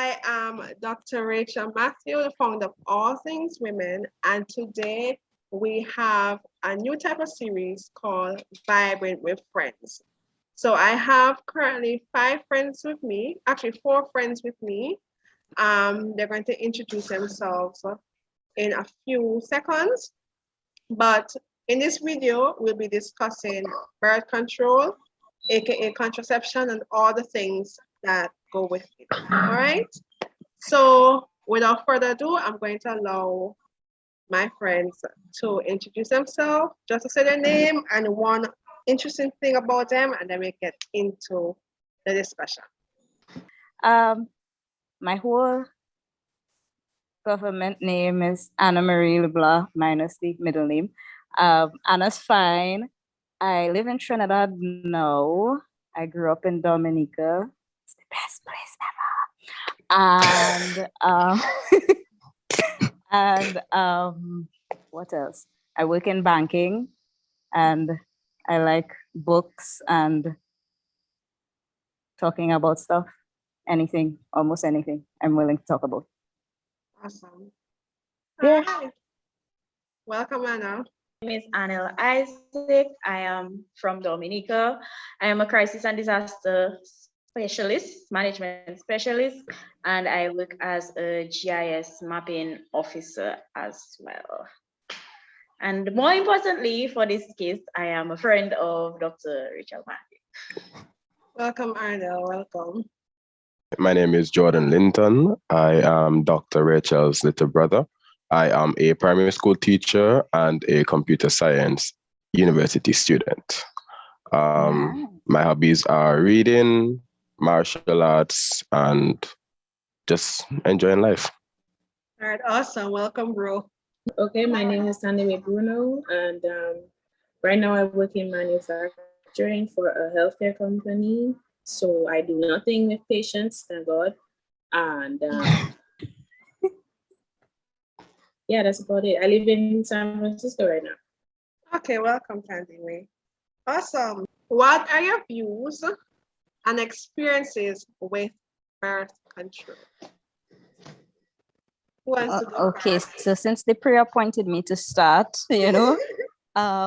I am Dr. Rachel Matthew, the founder of All Things Women, and today we have a new type of series called Vibrant with Friends. So I have currently 5 friends with me, actually 4 friends with me. They're going to introduce themselves in a few seconds, but in this video, we'll be discussing birth control, aka contraception, and all the things that go with it. All right. So without further ado, I'm going to allow my friends to introduce themselves, just to say their name and one interesting thing about them, and then we get into the discussion. My whole government name is Anna Marie LeBlanc, minus the middle name. Anna's fine. I live in Trinidad now. I grew up in Dominica. It's the best place ever. What else? I work in banking, and I like books and talking about stuff. Anything, almost anything I'm willing to talk about. Awesome. Yeah. Hi. Welcome, Anna. My name is Anel Isaac. I am from Dominica. I am a crisis and disaster specialist, management specialist, and I work as a GIS mapping officer as well. And more importantly, for this case, I am a friend of Dr. Rachel Matthew. Welcome, Arnel. Welcome. My name is Jordan Linton. I am Dr. Rachel's little brother. I am a primary school teacher and a computer science university student. My hobbies are reading, martial arts, and just enjoying life. All right, awesome. Welcome, bro. Okay, my name is Sandy Bruno, and right now I work in manufacturing for a healthcare company. So I do nothing with patients, thank God. And yeah, that's about it. I live in San Francisco right now. Okay, welcome, Candy Ray. Awesome. What are your views and experiences with birth control? Who wants to go Okay, first? so since the prayer pointed me to start, I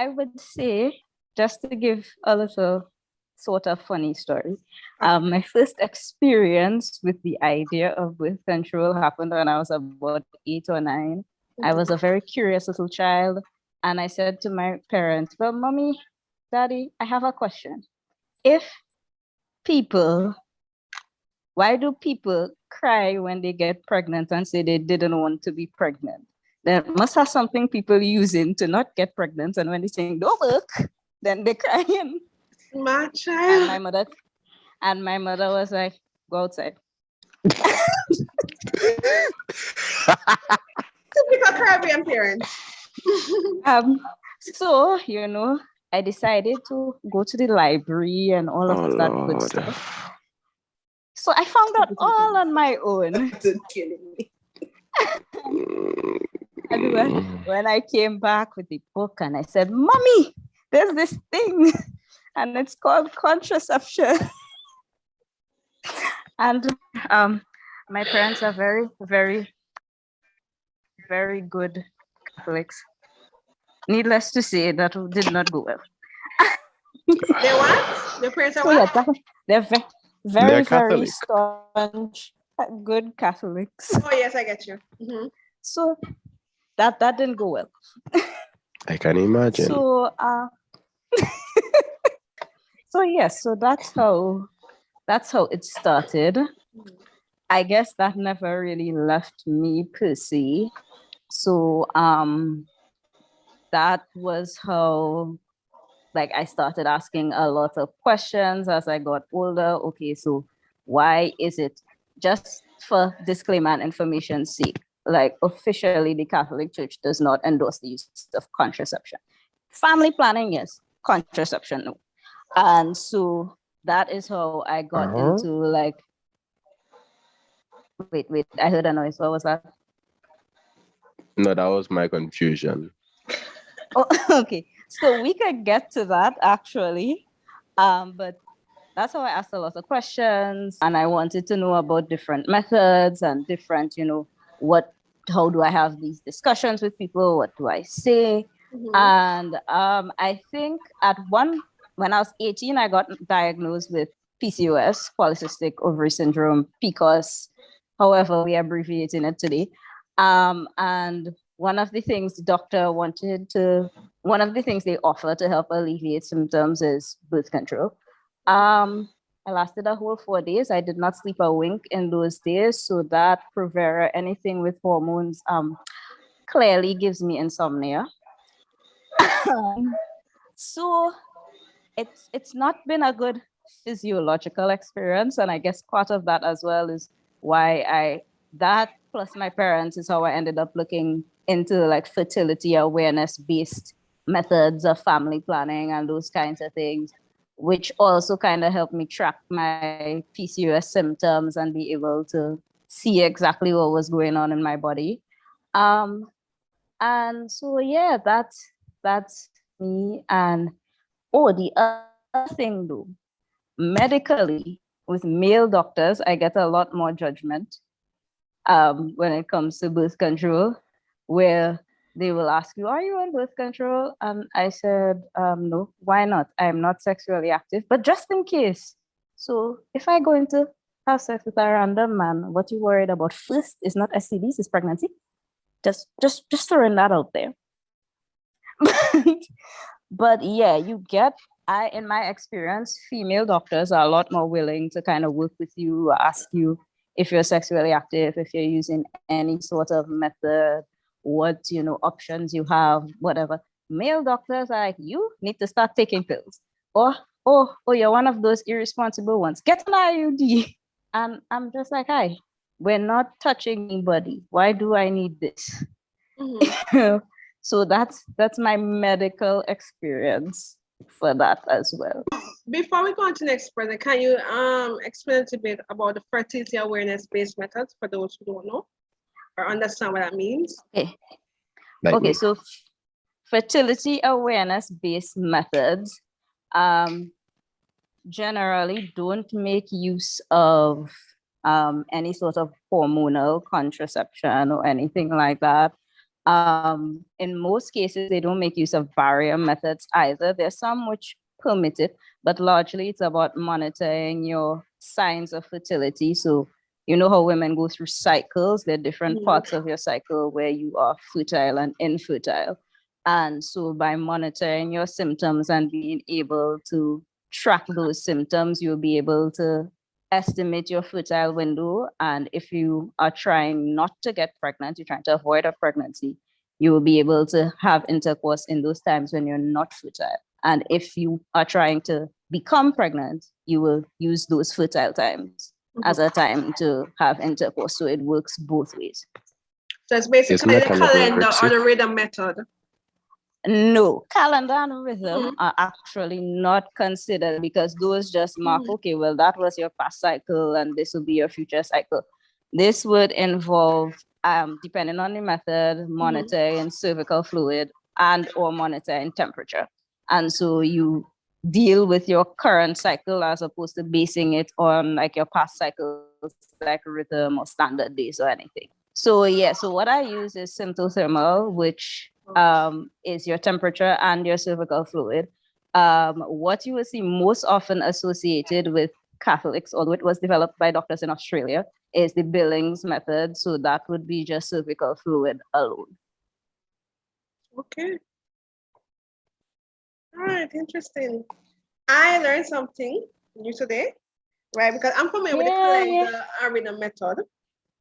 would say, just to give a little sort of funny story, my first experience with the idea of birth control happened when I was about 8 or 9. I was a very curious little child, and I said to my parents, well, Mommy, Daddy, I have a question. Why do people cry when they get pregnant and say they didn't want to be pregnant? There must have something people using to not get pregnant, and when they say don't work, then they cry. My child. And my mother was like, go outside. Typical Caribbean parents. So, I decided to go to the library and all of that good stuff. So I found out all on my own. Killing me. And when I came back with the book and I said, Mommy, there's this thing, and it's called contraception. And my parents are very, very, very good Catholics. Needless to say, that did not go well. They what? Your parents are what? They're very staunch, good Catholics. Oh, yes, I get you. Mm-hmm. So that didn't go well. I can imagine. So so that's how it started. I guess that never really left me per se. So that was how I started asking a lot of questions as I got older. Okay, so why is it, just for disclaimer and information's sake, officially the Catholic Church does not endorse the use of contraception. Family planning, yes. Contraception, no. And so that is how I got into wait, I heard a noise. What was that? No, that was my confusion. Oh, okay. So we could get to that actually. But that's how I asked a lot of questions, and I wanted to know about different methods and different, how do I have these discussions with people? What do I say? Mhm. And I think when I was 18, I got diagnosed with PCOS, polycystic ovary syndrome, PCOS, however we abbreviating it today. And one of the things they offer to help alleviate symptoms is birth control. I lasted a whole 4 days. I did not sleep a wink in those days. So that Provera, anything with hormones, clearly gives me insomnia. So it's not been a good physiological experience, and I guess part of that as well is why I that plus my parents is how I ended up looking into like fertility awareness based methods of family planning and those kinds of things, which also kind of helped me track my PCOS symptoms and be able to see exactly what was going on in my body. And so yeah, that's me. And oh, the other thing though, medically with male doctors, I get a lot more judgment when it comes to birth control, where they will ask you, "Are you on birth control?" And I said, "No. Why not? I'm not sexually active, but just in case. So if I go into have sex with a random man, what you worried about first is not STDs, it's pregnancy. Just throwing that out there." But yeah, in my experience, female doctors are a lot more willing to kind of work with you, ask you if you're sexually active, if you're using any sort of method, what, options you have, whatever. Male doctors are like, you need to start taking pills. Or, oh, you're one of those irresponsible ones. Get an IUD. And I'm just like, hi, we're not touching anybody. Why do I need this? Mhm. So that's my medical experience for that as well. Before we go on to next further, can you explain a little bit about the fertility awareness based methods for those who don't know or understand what that means? Okay. Like Okay, me. so fertility awareness based methods um, generally don't make use of any sort of hormonal contraception or anything like that. In most cases, they don't make use of barrier methods either. There's some which permit it, but largely it's about monitoring your signs of fertility. So, you know how women go through cycles, there are different Mhm. parts of your cycle where you are fertile and infertile. And so, by monitoring your symptoms and being able to track those symptoms, you'll be able to estimate your fertile window. And if you are trying not to get pregnant, you're trying to avoid a pregnancy, you will be able to have intercourse in those times when you're not fertile. And if you are trying to become pregnant, you will use those fertile times as a time to have intercourse. So it works both ways. So it's Is basically the mechanical calendar or Brexit? the rhythm method. No, calendar and rhythm Mhm. are actually not considered because those just mark, Mhm. okay, well, that was your past cycle and this will be your future cycle. This would involve, depending on the method, Mhm. monitoring cervical fluid and or monitoring temperature. And so you deal with your current cycle as opposed to basing it on like your past cycles like rhythm or standard days or anything. So yeah, so what I use is symptothermal, which is your temperature and your cervical fluid. What you will see most often associated with Catholics, although it was developed by doctors in Australia, is the Billings method. So that would be just cervical fluid alone. Okay. All right. Interesting. I learned something new today, right? Because I'm familiar with the Yeah, calendar and rhythm method,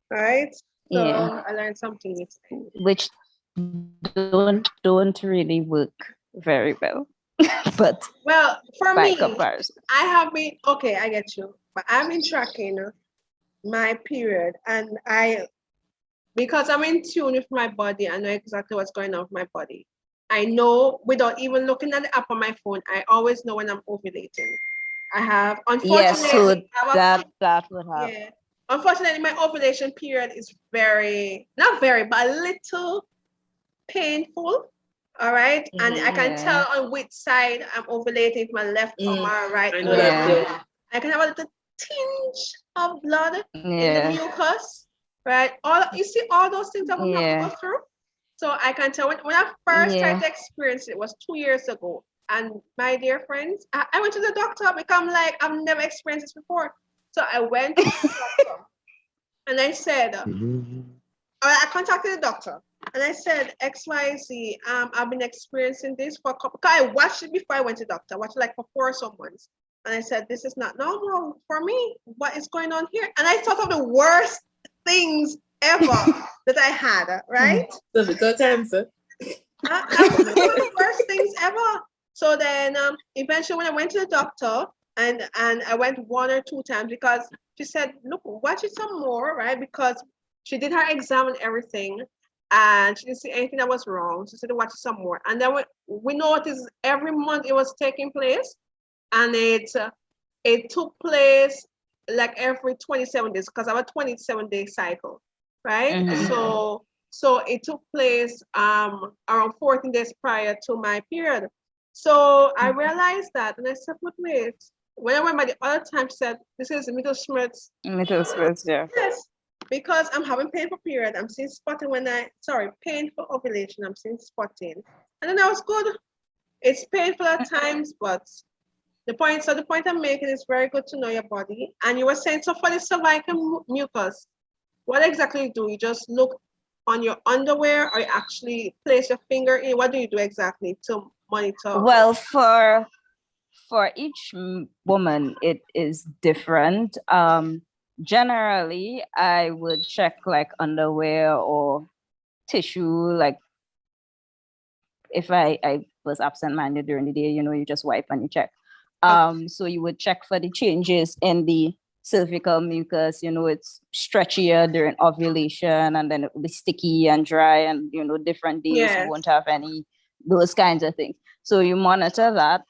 right? So yeah. I learned something new today. Which don't really work very well, but Well, for by me, comparison. I have been okay. I get you, but I've been tracking my period, and because I'm in tune with my body, I know exactly what's going on with my body. I know without even looking at the app on my phone. I always know when I'm ovulating. I have, Yes, so unfortunately, I have that would have. yeah. Unfortunately, my ovulation period is not very, but a little painful. All right. And I can Yeah. tell on which side I'm ovulating, if my left or my right I know one. that Yeah. feeling. I can have a little tinge of blood in the Yeah. mucus, right? All you see, all those things I would have to go Yeah. through. So I can tell when I first Yeah. tried to experience it was 2 years ago. And my dear friends, I went to the doctor because I'm like, I've never experienced this before. So I went to the doctor and I said, I contacted the doctor and I said, XYZ, I've been experiencing this for a couple, because I watched it before I went to the doctor. I watched it like for 4 months. And I said, this is not normal for me. What is going on here? And I thought of the worst things ever that I had, right? Cervical cancer. I was one of the worst things ever. So then eventually when I went to the doctor and I went 1 or 2 times because she said, look, watch it some more, right? Because she did her exam and everything and she didn't see anything that was wrong. She said to watch it some more. And then we noticed every month it was taking place and it took place like every 27 days because I have a 27-day cycle, right? Mhm. So it took place around 14 days prior to my period. So I realized that and I said, wait. When I went by the other time, she said, this is middle Smith's. Middle spirits, yeah. Yes, because I'm having painful period. I'm seeing spotting painful ovulation. I'm seeing spotting. And then I was good. It's painful at times, but the point I'm making is very good to know your body. And you were saying, so for the cervical mucus, what exactly you do? You just look on your underwear or you actually place your finger in? What do you do exactly to monitor? Well, for each woman, it is different. Generally, I would check like underwear or tissue, like if I was absent-minded during the day, you just wipe and you check. So you would check for the changes in the cervical mucus, it's stretchier during ovulation and then it will be sticky and dry and, different days you Yes. won't have any, those kinds of things. So you monitor that.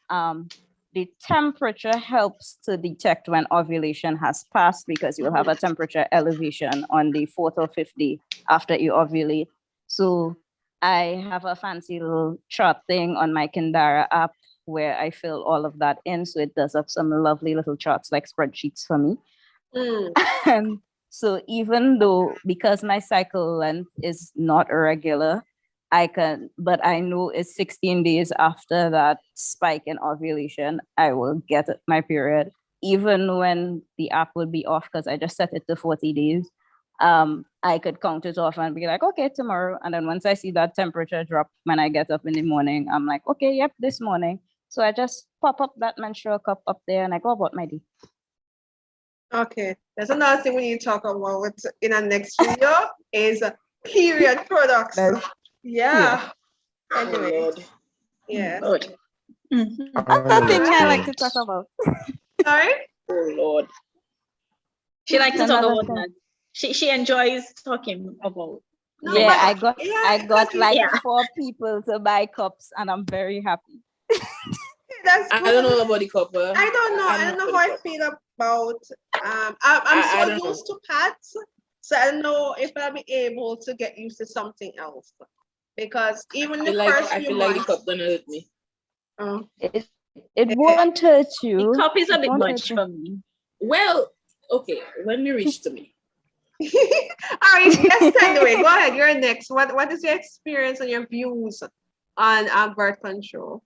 The temperature helps to detect when ovulation has passed because you'll have a temperature elevation on the 4th or 5th day after you ovulate. So I have a fancy little chart thing on my Kindara app where I fill all of that in. So it does up some lovely little charts like spreadsheets for me. And so even though, because my cycle length is not irregular, but I know it's 16 days after that spike in ovulation, I will get my period, even when the app would be off because I just set it to 40 days. I could count it off and be like, okay, tomorrow. And then once I see that temperature drop when I get up in the morning, I'm like, okay, yep, this morning. So I just pop up that menstrual cup up there and I go about my day. Okay, that's another thing we need to talk about in our next video is period products. Yeah. Anyway, Oh, Lord. yeah. Lord. Another thing I like to talk about. Sorry? Oh, Lord. She likes to talk Another about thing. that. She enjoys talking about. No, Yeah, but I got like Yeah. 4 people to buy cups and I'm very happy. that's I good. don't know about the copper. I don't know. I don't know how I feel about. I'm I so don't know. used to pads, so I don't know if I'll be able to get used to something else. Because even the first I few feel like the months, cup gonna hurt me. It won't hurt The you. cup is a It bit won't much hurt you. for me. Well, okay, when you reach to me. all right, yes, anyway, go ahead. You're next. What is your experience and your views on birth control?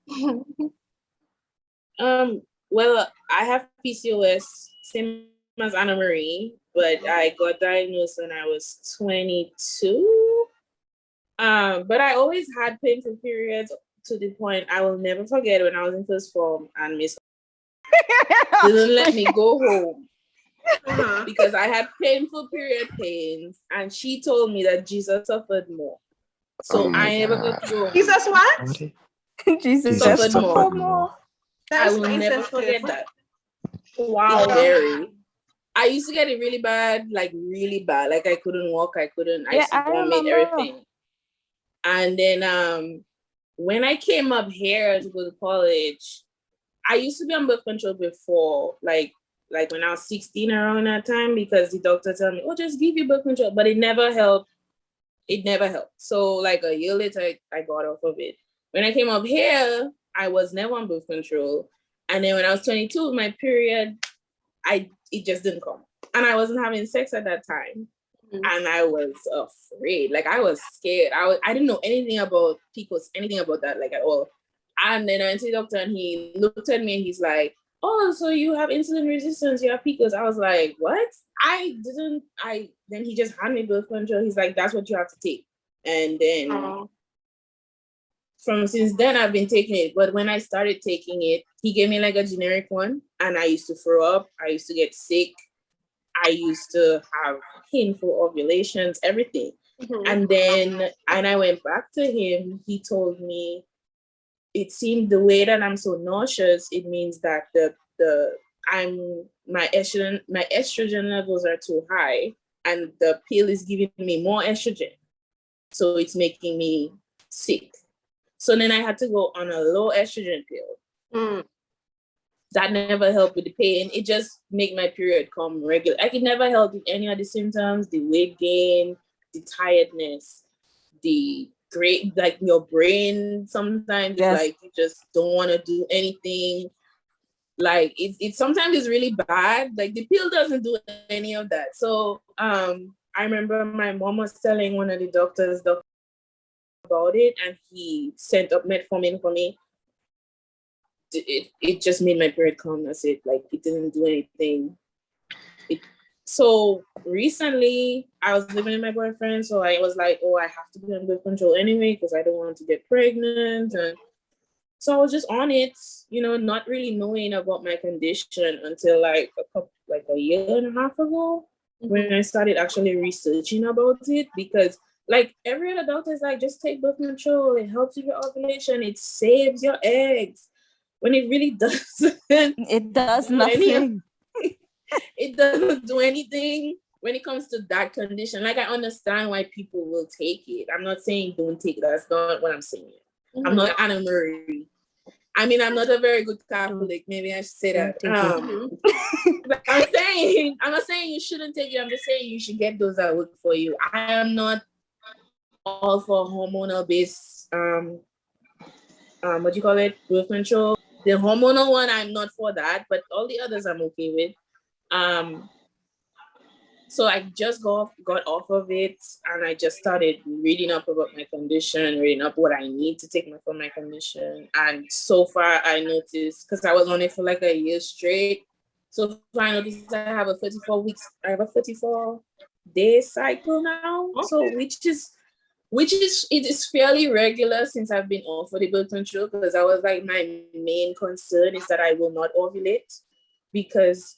Well, I have PCOS, same as Anna Marie, but I got diagnosed when I was 22. But I always had painful periods to the point I will never forget when I was in first form and Miss didn't let me go home because I had painful period pains, and she told me that Jesus suffered more. So Oh my I never got God. to go home. Jesus, what? Jesus Suffered just more. suffered more. I That's will so never insensitive. forget that. Wow. Very. I used to get it really bad, like really bad. Like I couldn't walk, I Yeah, used to I vomit, remember. everything. And then when I came up here to go to college, I used to be on birth control before, like when I was 16 around that time, because the doctor told me, oh, just give you birth control. But it never helped. It never helped. So like a year later, I got off of it. When I came up here, I was never on birth control. And then when I was 22, my period it just didn't come. And I wasn't having sex at that time. And I was afraid. Like, I was scared. I didn't know anything about PCOS, anything about that, like, at all. And then I went to the doctor and he looked at me and he's like, oh, so you have insulin resistance, you have PCOS. I was like, what? Then he just handed me birth control. He's like, that's what you have to take. And then from since then, I've been taking it. But when I started taking it, he gave me like a generic one. And I used to throw up. I used to get sick. I used to have painful ovulations, everything. And then, and I went back to him, he told me, it seemed the way that I'm so nauseous, it means that my estrogen levels are too high, and the pill is giving me more estrogen. So it's making me sick. So then I had to go on a low estrogen pill. That never helped with the pain. It just made my period come regular. I could never help with any of the symptoms, the weight gain, the tiredness, the great, like your brain sometimes Yes. like you just don't want to do anything. Like it sometimes is really bad. Like the pill doesn't do any of that. So I remember my mom was telling one of the doctors about it, and he sent up metformin for me. It just made my period come. That's it. Like, it didn't do anything. So recently I was living with my boyfriend, so I was like, oh, I have to be on birth control anyway because I don't want to get pregnant. And so I was just on it, not really knowing about my condition until like a year and a half ago, when I started actually researching about it. Because like every other doctor is like, just take birth control, it helps with your ovulation, it saves your eggs, when it really doesn't. It does nothing. It doesn't do anything when it comes to that condition. Like, I understand why people will take it. I'm not saying don't take it. That's not what I'm saying. I'm not Anna Marie. I mean, I'm not a very good Catholic. Maybe I should say that. But I'm not saying you shouldn't take it. I'm just saying you should get those that work for you. I am not all for hormonal based what do you call it, birth control. The hormonal one, I'm not for that, but all the others I'm okay with. So I just got off of it, and I just started reading up about my condition, reading up what I need to take for my condition. And so far I noticed, because I was on it for like a year straight, so far I noticed I have a 34-day cycle now. Okay. So it is fairly regular since I've been off for the birth control, because I was like, my main concern is that I will not ovulate, because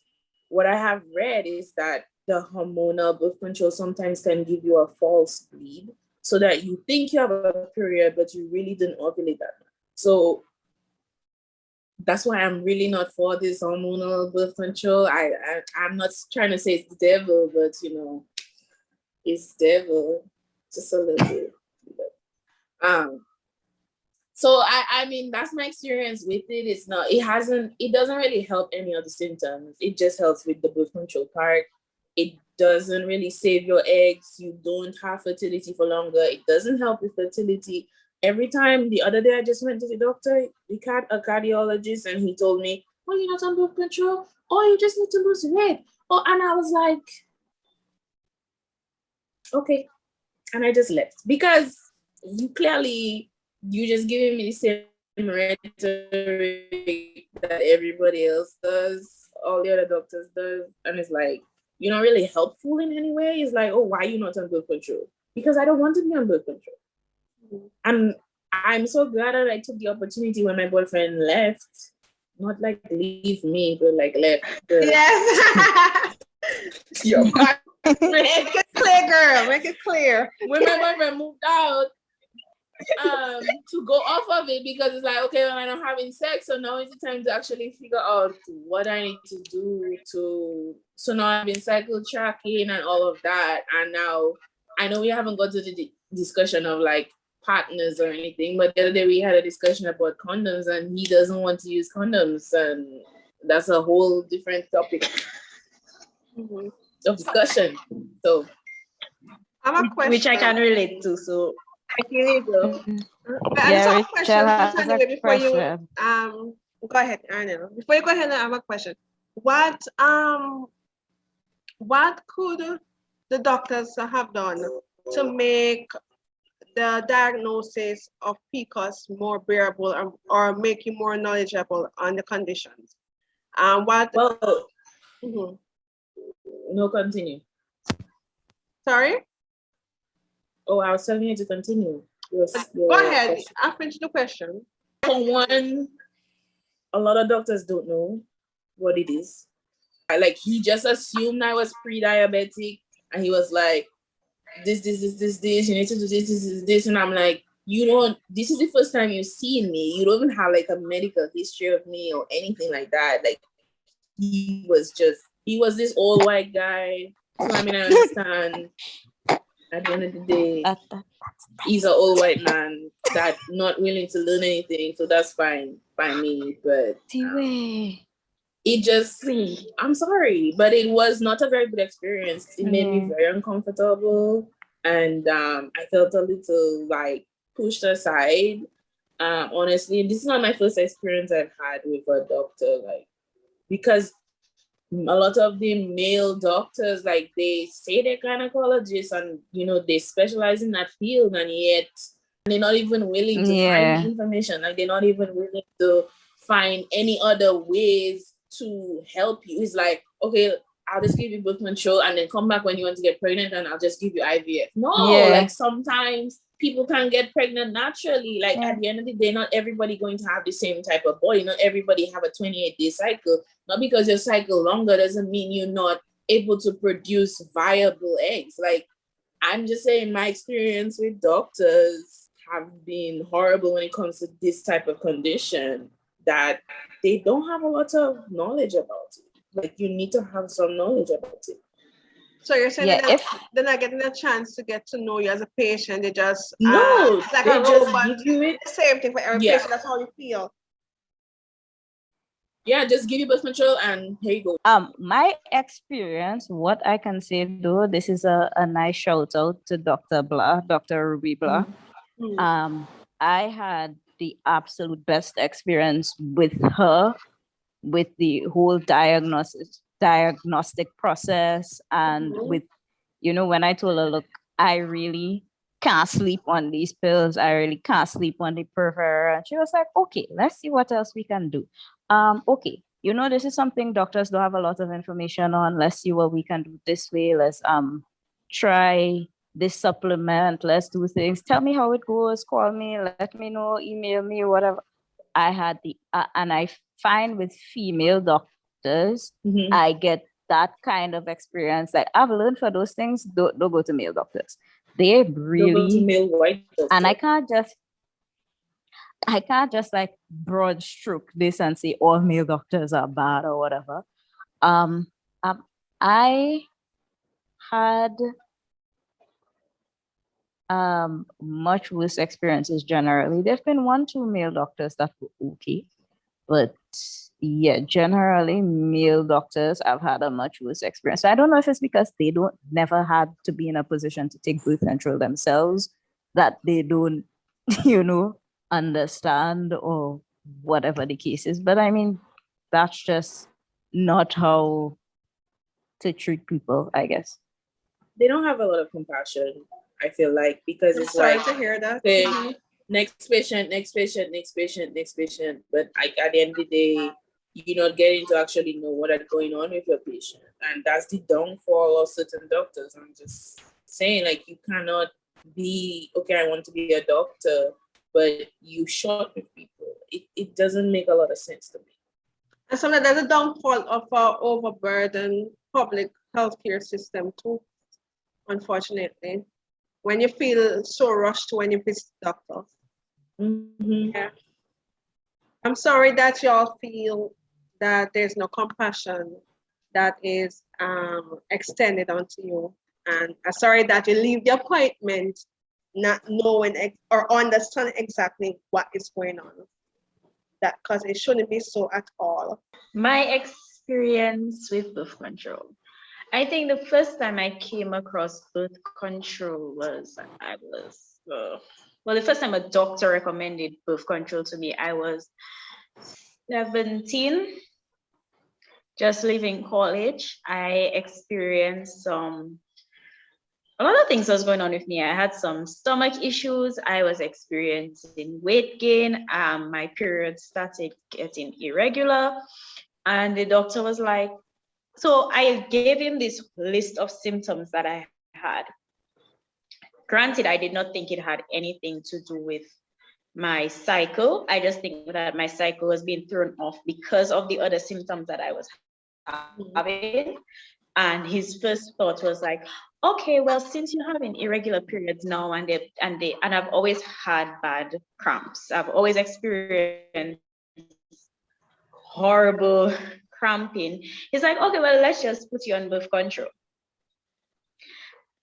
what I have read is that the hormonal birth control sometimes can give you a false bleed, so that you think you have a period, but you really didn't ovulate that much. So that's why I'm really not for this hormonal birth control. I'm not trying to say it's the devil, but it's devil just a little bit. So I mean, that's my experience with it. It doesn't really help any of the symptoms. It just helps with the birth control part. It doesn't really save your eggs. You don't have fertility for longer. It doesn't help with fertility. Every time, the other day I just went to the doctor, a cardiologist, and he told me, oh, you're not on birth control? Oh, you just need to lose weight. Oh, and I was like, okay. And I just left, because you just giving me the same rhetoric that everybody else does, all the other doctors does. And it's like, you're not really helpful in any way. It's like, oh, why are you not on birth control? Because I don't want to be on birth control. And I'm so glad that I took the opportunity when my boyfriend left. Not like leave me, but like left. Yes. Your partner. Make it clear, girl. Make it clear. When my boyfriend moved out, to go off of it, because it's like, okay, well, I'm not having sex, so now it's the time to actually figure out what I need to do so now I've been cycle tracking and all of that. And now I know we haven't got to the discussion of like partners or anything, but the other day we had a discussion about condoms, and he doesn't want to use condoms, and that's a whole different topic of discussion. So I have a question. Which I can relate to. So I feel you go. I just have a question. Rachel has Anyway, a before you question. go ahead, Arnell. Before you go ahead, I have a question. what could the doctors have done to make the diagnosis of PCOS more bearable, or make you more knowledgeable on the conditions? What? Well, Mhm. no, continue. Sorry. Oh, I was telling you to continue. Your Go ahead. question. I finished the question. For one, a lot of doctors don't know what it is. Like, he just assumed I was pre-diabetic, and he was like, this, you need to do this, and I'm like, you don't, this is the first time you've seen me. You don't even have like a medical history of me or anything like that. Like, he was this old white guy. So I mean, I understand at the end of the day, he's an old white man that not willing to learn anything, so that's fine by me. But it just, I'm sorry, but it was not a very good experience. It made me very uncomfortable, and I felt a little like pushed aside. Honestly, this is not my first experience I've had with a doctor, like, because a lot of the male doctors, like, they say they're gynecologists and they specialize in that field, and yet they're not even willing to find the information. Like, they're not even willing to find any other ways to help you. It's like, okay, I'll just give you birth control and then come back when you want to get pregnant and I'll just give you IVF. No, like, sometimes people can get pregnant naturally. Like, at the end of the day, not everybody going to have the same type of body. Not everybody have a 28-day cycle. Not because your cycle longer doesn't mean you're not able to produce viable eggs. Like, I'm just saying, my experience with doctors have been horrible when it comes to this type of condition, that they don't have a lot of knowledge about it. Like, you need to have some knowledge about it. So you're saying that they're not getting a chance to get to know you as a patient. They just no, it's like they a just robot. give you it. The same thing for every patient. That's how you feel. Yeah, just give you birth control and here you go. My experience, what I can say though, this is a nice shout out to Dr. Blah, Dr. Ruby Blah. I had the absolute best experience with her, with the whole diagnostic process, and with, when I told her, look, I really can't sleep on these pills. I really can't sleep on the peripheral. And she was like, okay, let's see what else we can do. Okay, this is something doctors don't have a lot of information on. Let's see what we can do this way. Let's try this supplement. Let's do things. Tell me how it goes. Call me. Let me know. Email me. Whatever. I had and I find with female doctors, I get that kind of experience. Like, I've learned for those things, don't go to male doctors. They really, don't go to male white doctors. And I can't just like broad stroke this and say all male doctors are bad or whatever. I had much worse experiences generally. There've been 1-2 male doctors that were okay, but yeah, generally male doctors, I've had a much worse experience. So I don't know if it's because they never had to be in a position to take birth control themselves, that they don't, understand, or whatever the case is. But I mean, that's just not how to treat people, I guess. They don't have a lot of compassion, I feel like, because it's sorry like, to hear that. Okay, next patient. But at the end of the day, you're not getting to actually know what is going on with your patient. And that's the downfall of certain doctors. I'm just saying, like, you cannot be, okay, I want to be a doctor, but you short with people. It doesn't make a lot of sense to me. And so there's a downfall of our overburdened public healthcare system too, unfortunately. When you feel so rushed when you visit doctors. Yeah. I'm sorry that y'all feel that there's no compassion that is extended onto you. And I'm sorry that you leave the appointment not knowing or understanding exactly what is going on. That because it shouldn't be so at all. My experience with birth control. I think the first time I came across birth control was the first time a doctor recommended birth control to me, I was 17. just leaving college, I experienced a lot of things was going on with me. I had some stomach issues. I was experiencing weight gain. My period started getting irregular. And the doctor was like, so I gave him this list of symptoms that I had. Granted, I did not think it had anything to do with my cycle. I just think that my cycle was being thrown off because of the other symptoms that I was having. And his first thought was like, okay, well, since you're having irregular periods now, and I've always had bad cramps. I've always experienced horrible cramping. He's like, okay, well, let's just put you on birth control.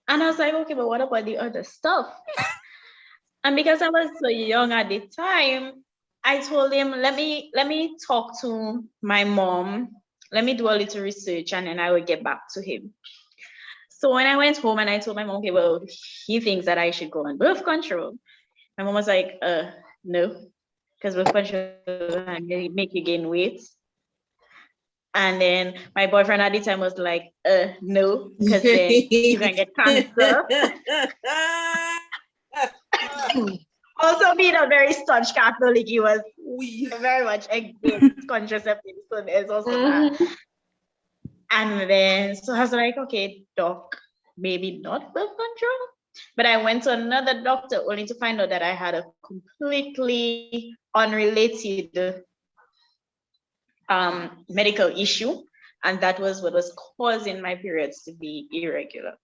And I was like, okay, but what about the other stuff? And because I was so young at the time, I told him, let me talk to my mom. Let me do a little research and then I will get back to him. So when I went home and I told my mom, okay, well, he thinks that I should go on birth control. My mom was like, no, because birth control make you gain weight. And then my boyfriend at the time was like, no, because then you can get cancer. Also being a very staunch Catholic, he was very much against contraceptives. So there's also that. And then, so I was like, okay, doc, maybe not birth control. But I went to another doctor only to find out that I had a completely unrelated medical issue. And that was what was causing my periods to be irregular.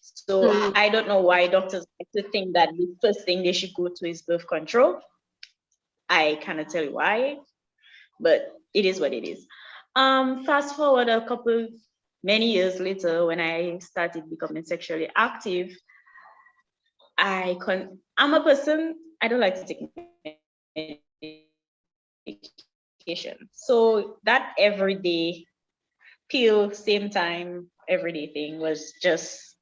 So I don't know why doctors like to think that the first thing they should go to is birth control. I cannot tell you why, but it is what it is. Fast forward many years later, when I started becoming sexually active, I'm a person, I don't like to take medication. So that everyday pill, same time, everyday thing was just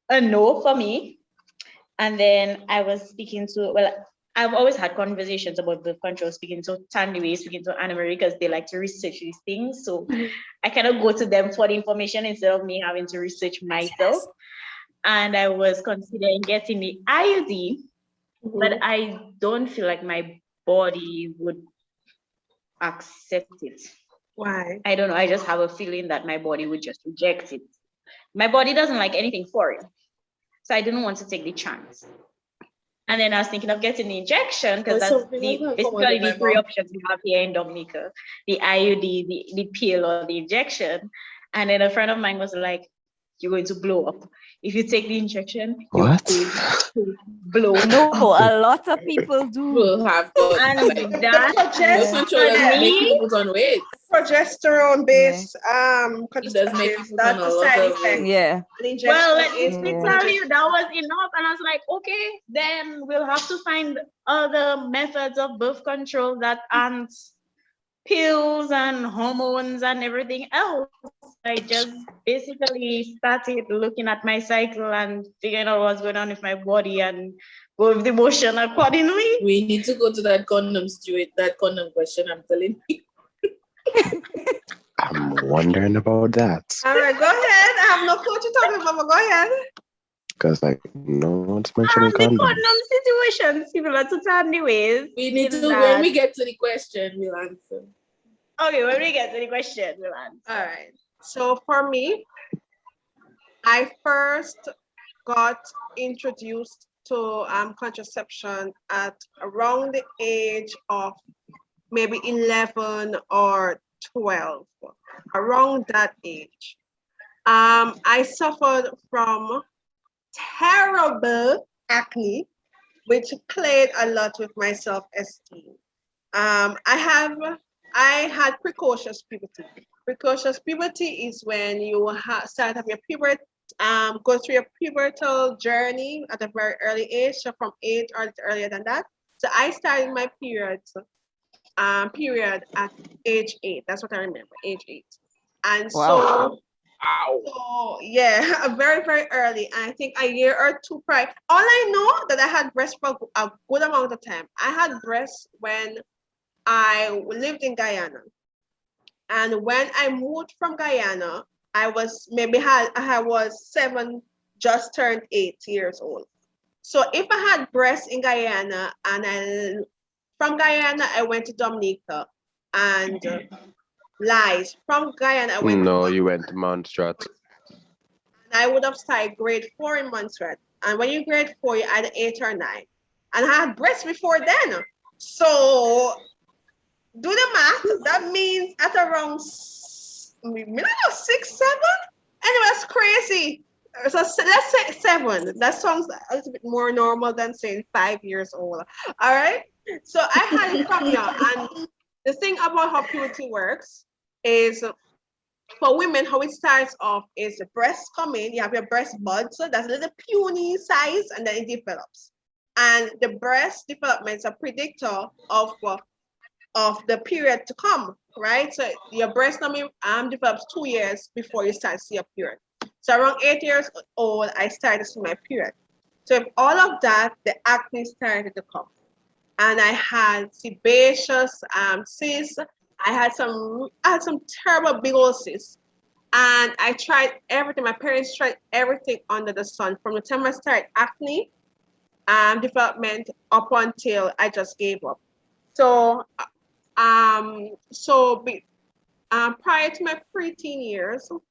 a no for me. And then I was speaking to, I've always had conversations about birth control, speaking to Tandiwe, speaking to Anna Marie, because they like to research these things. So I kind of go to them for the information instead of me having to research myself. Yes. And I was considering getting the IUD, but I don't feel like my body would accept it. Why? I don't know. I just have a feeling that my body would just reject it. My body doesn't like anything foreign. So I didn't want to take the chance. And then I was thinking of getting the injection because that's basically the three options we have here in Dominica: the IUD, the pill, or the injection. And then a friend of mine was like, "You're going to blow up. If you take the injection, you're going to blow up." No, a lot of people do. Will have and that make people put on weight. Progesterone-based it does make people put on a lot of weight. Yeah. Well, let me tell you, that was enough. And I was like, okay, then we'll have to find other methods of birth control that aren't pills and hormones and everything else. I just basically started looking at my cycle and figuring out what's going on with my body and go with the motion accordingly. We need to go to that condom question, I'm telling you. I'm wondering about that. All right, go ahead. I have no clue what you're talking about, but go ahead. Because no one's mentioning the condom situation, similar to Tandiwe's. We need to, when we get to the question, we'll answer. Okay, when we get to the question, we'll answer. All right. So for me, I first got introduced to contraception at around the age of maybe 11 or 12, around that age. I suffered from terrible acne, which played a lot with my self-esteem. I had precocious puberty. Precocious puberty is when you start having your go through your pubertal journey at a very early age, so from 8 or earlier than that. So I started my period at age 8. That's what I remember, age 8. And so yeah, very, very early. And I think a year or two prior. All I know that I had breasts for a good amount of time. I had breasts when I lived in Guyana. And when I moved from Guyana, I was maybe had I was 7, just turned 8 years old. So if I had breasts in Guyana and from Guyana I went to Dominica and lies. From Guyana I went to No, you went to Montserrat. and I would have started grade 4 in Montserrat. And when you grade 4, you either 8 or 9. And I had breasts before then. So do the math. That means at around maybe, I don't know, 6, 7. Anyway, that's crazy. So let's say 7. That sounds a little bit more normal than saying 5 years old. All right. So I had it from young. And the thing about how puberty works is for women, how it starts off is the breasts come in, you have your breast buds, so that's a little puny size, and then it develops. And the breast development is a predictor of the period to come, right? So your breast develops 2 years before you start to see a period. So around 8 years old, I started to see my period. So if all of that, the acne started to come. And I had sebaceous cysts. I had some terrible big old cysts. And I tried everything. My parents tried everything under the sun from the time I started acne development up until I just gave up. So prior to my preteen years, so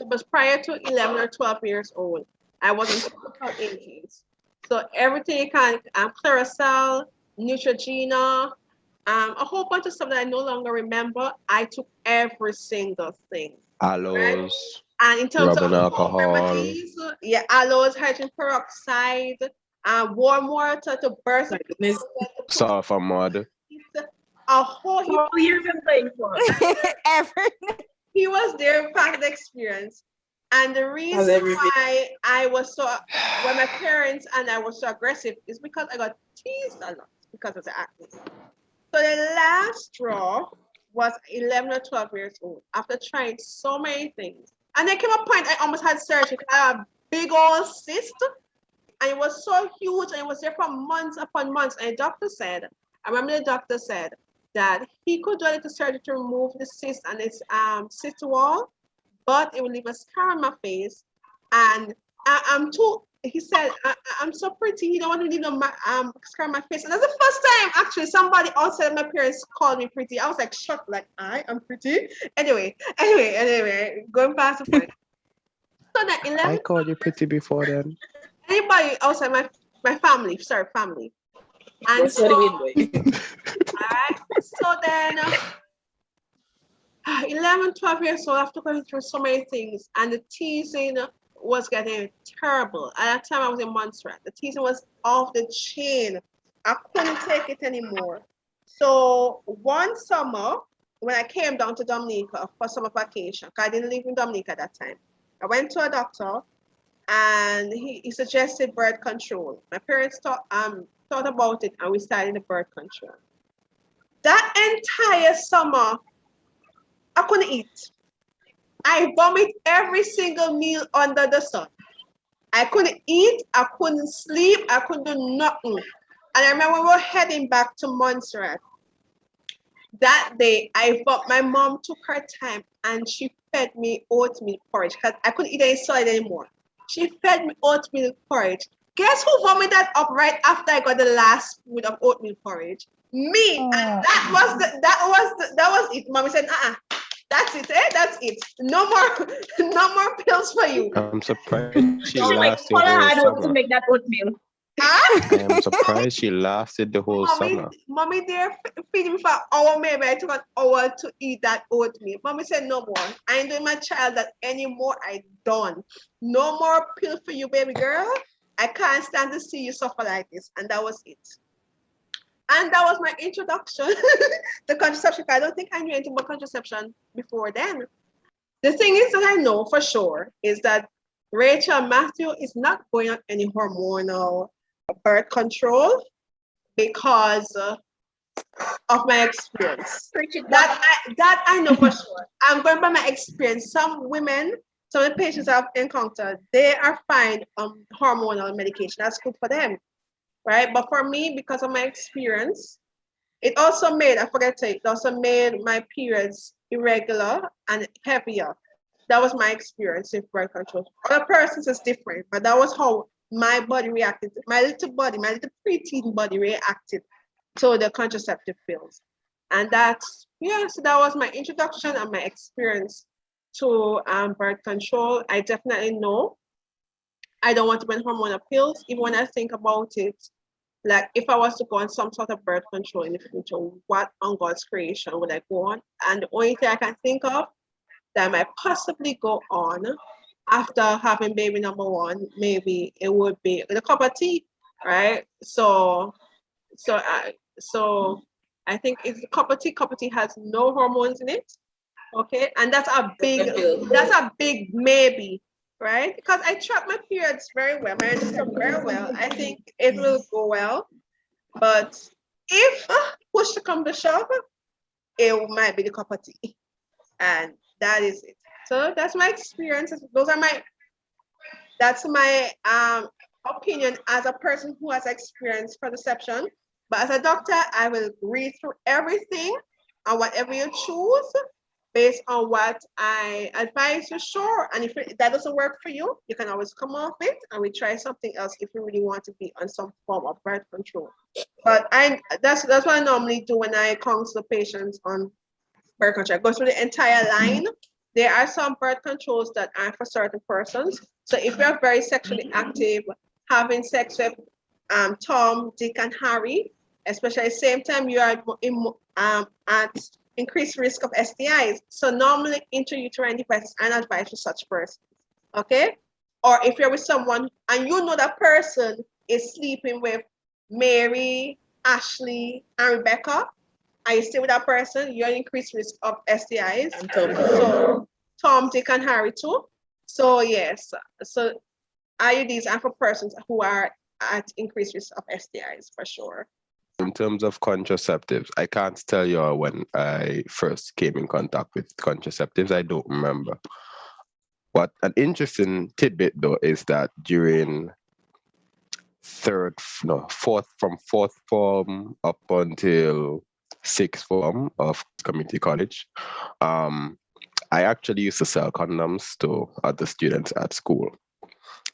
it was prior to 11 or 12 years old, I was in total intakes. So everything you can, Claracel, Neutrogena, a whole bunch of stuff that I no longer remember. I took every single thing, right? Aloes, And in terms of rubbing home alcohol. remedies, yeah, aloes, hydrogen peroxide, warm water to burst My the goodness. Sulfur mud. a whole heap. How years been playing for? Ever. He was there, part of the experience. And the How's reason everything? why I was so, when my parents and I were so aggressive is because I got teased a lot because of the acne. So the last straw was 11 or 12 years old after trying so many things. And there came a point I almost had surgery. I had a big old cyst and it was so huge and it was there for months upon months. And the doctor said, I remember the doctor said that he could do a little surgery to remove the cyst and its cyst wall, but it will leave a scar on my face. And I'm too, he said, I'm so pretty, you don't want to leave no scar on my face. And that's the first time actually somebody outside my parents called me pretty. I was like shocked, like I am pretty. Anyway, going past the point. So that I 11, called you pretty before then. anybody outside my family, sorry, family. And That's so, what we do. all right, so then 11, 12 years old after going through so many things, and the teasing was getting terrible. At that time, I was in Montserrat. The teasing was off the chain. I couldn't take it anymore. So one summer, when I came down to Dominica for summer vacation, because I didn't live in Dominica at that time, I went to a doctor and he suggested birth control. My parents thought about it and we started the birth control. That entire summer, I couldn't eat. I vomit every single meal under the sun. I couldn't eat, I couldn't sleep, I couldn't do nothing. And I remember we were heading back to Montserrat. That day, my mom took her time and she fed me oatmeal porridge because I couldn't eat any solid anymore. She fed me oatmeal porridge. Guess who vomited up right after I got the last spoon of oatmeal porridge? Me. And that was it. Mommy said, that's it, that's it. No more, no more pills for you. I'm surprised she So like lasted all the I whole had was to summer. make that oatmeal. Huh? I am surprised she lasted the whole Mommy, summer. mommy there feeding me for an hour, maybe I took an hour to eat that oatmeal. Mommy said, no more. I ain't doing my child that anymore. I done. No more pill for you, baby girl. I can't stand to see you suffer like this. And that was it. And that was my introduction to contraception. I don't think I knew anything about contraception before then. The thing is that I know for sure is that Rachel Matthew is not going on any hormonal birth control because of my experience. That I know for sure. I'm going by my experience. Some women, some of the patients I've encountered, they are fine on hormonal medication. That's good for them, right? But for me, because of my experience, It also made, I forget to say, it also made my periods irregular and heavier. That was my experience with birth control. Other persons is different, but that was how my body reacted. My little body, my little preteen body reacted to the contraceptive pills. And that's, yeah, so that was my introduction and my experience to birth control. I definitely know I don't want to be on hormonal pills. Even when I think about it, like if I was to go on some sort of birth control in the future, what on God's creation would I go on? And the only thing I can think of that I might possibly go on after having baby number one, maybe it would be with a cup of tea, right? So I think it's a cup of tea. Cup of tea has no hormones in it. Okay, and that's a big maybe, right? Because I track my periods very well, my menstruation very well. I think it will go well, but if push to come to shove, it might be the cup of tea, and that is it. So that's my experiences. That's my opinion as a person who has experienced contraception. But as a doctor, I will read through everything and whatever you choose based on what I advise you, sure. And if that doesn't work for you, you can always come off it and we try something else if you really want to be on some form of birth control. But that's what I normally do when I counsel patients on birth control. I go through the entire line. There are some birth controls that are for certain persons. So if you're very sexually active, having sex with Tom, Dick, and Harry, especially at the same time, you are at increased risk of STIs. So normally intrauterine devices are not advised for such persons. Okay? Or if you're with someone and you know that person is sleeping with Mary, Ashley, and Rebecca, and you stay with that person, you're at increased risk of STIs. So Tom, Dick, and Harry too. So yes, so IUDs are for persons who are at increased risk of STIs for sure. In terms of contraceptives, I can't tell you when I first came in contact with contraceptives. I don't remember. What an interesting tidbit though is that during fourth form up until sixth form of community college, I actually used to sell condoms to other students at school.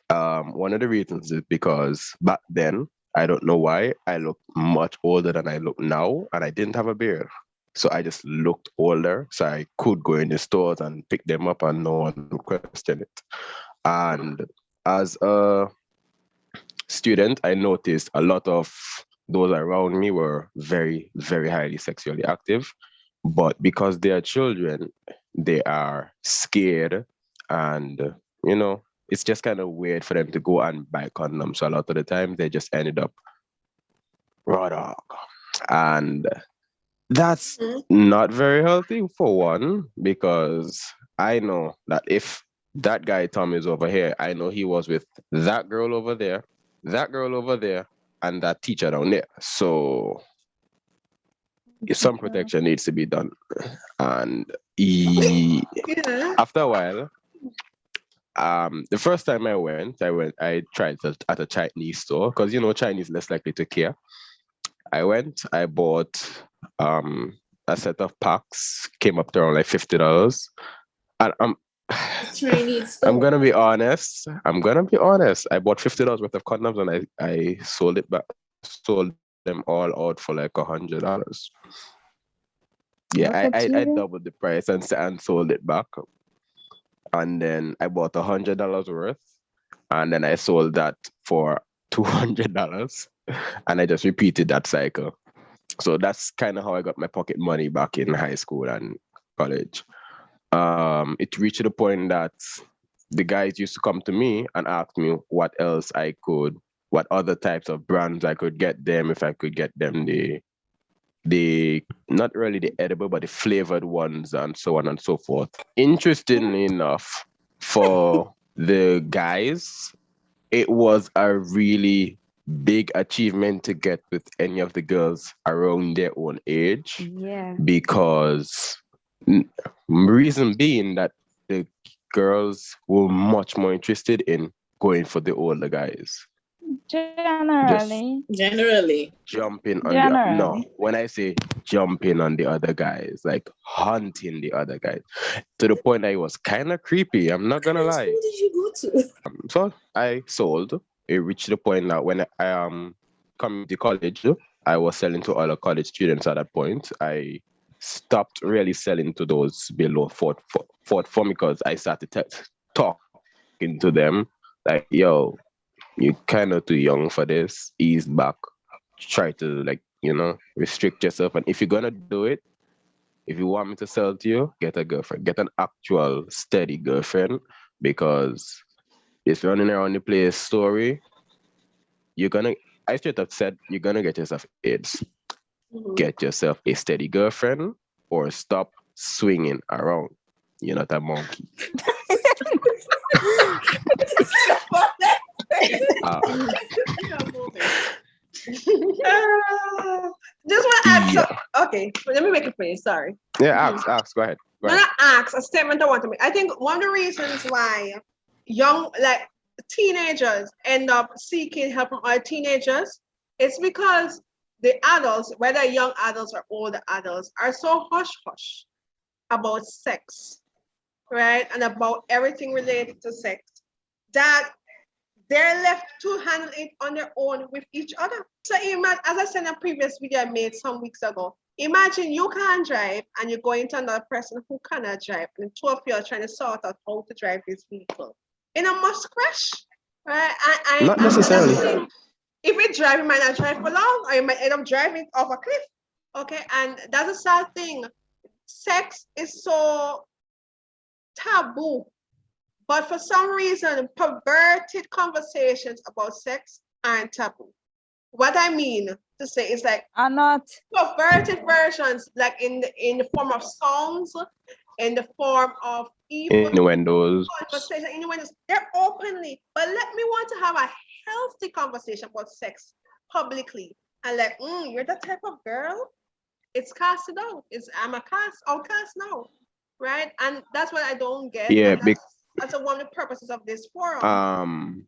One of the reasons is because back then, I don't know why, I looked much older than I look now, and I didn't have a beard. So I just looked older, so I could go in the stores and pick them up and no one would question it. And as a student, I noticed a lot of those around me were very, very highly sexually active. But because they are children, they are scared and, it's just kind of weird for them to go and buy condoms. So a lot of the time they just ended up raw dog. And that's not very healthy for one, because I know that if that guy Tom is over here, I know he was with that girl over there, and that teacher down there. So some protection needs to be done. And after a while, the first time I tried at a Chinese store, because Chinese less likely to care. I bought a set of packs, came up to around like $50. And Chinese store. I'm gonna be honest. I bought $50 worth of condoms and I sold them all out for like $100. Yeah, I doubled the price and sold it back. And then I bought $100 worth, and then I sold that for $200, and I just repeated that cycle. So that's kind of how I got my pocket money back in high school and college. It reached the point that the guys used to come to me and ask me what other types of brands I could get them, if I could get them the not really the edible, but the flavored ones and so on and so forth. Interestingly enough, for the guys, it was a really big achievement to get with any of the girls around their own age. Yeah. Because reason being that the girls were much more interested in going for the older guys. Generally. Generally. No, when I say jumping on the other guys, like hunting the other guys, to the point that it was kind of creepy. I'm not gonna What lie. school did you go to? So I sold. It reached the point that when I coming to college, I was selling to other college students at that point. I stopped really selling to those below fourth form because I started talking to them like, yo, you kind of too young for this. Ease back. Try to like, restrict yourself. And if you're gonna do it, if you want me to sell to you, get a girlfriend. Get an actual steady girlfriend because this running around the place story, you're gonna I straight up said you're gonna get yourself AIDS. Get yourself a steady girlfriend or stop swinging around. You're not a monkey. Uh, Just want to ask. yeah. Okay, let me make it funny. Sorry. Yeah, ask. Go ahead. No, not ask. A statement I want to make. I think one of the reasons why young, like teenagers, end up seeking help from other teenagers, it's because the adults, whether young adults or older adults, are so hush hush about sex, right, and about everything related to sex that they're left to handle it on their own with each other. So imagine, as I said in a previous video I made some weeks ago, imagine you can't drive and you're going to another person who cannot drive, and the two of you are trying to sort out how to drive this vehicle. In a must crash, right? Not necessarily. If it drive, you might not drive for long, or you might end up driving off a cliff. Okay, and that's a sad thing. Sex is so taboo. But for some reason, perverted conversations about sex aren't taboo. What I mean to say is like Are not. perverted versions, like in the form of songs, in the form of even Innuendos. conversation, innuendos, they're openly. But let me want to have a healthy conversation about sex publicly. And like, you're that type of girl. It's casted out. I'm a outcast now. Right? And that's what I don't get. Yeah, And that's one of the purposes of this forum.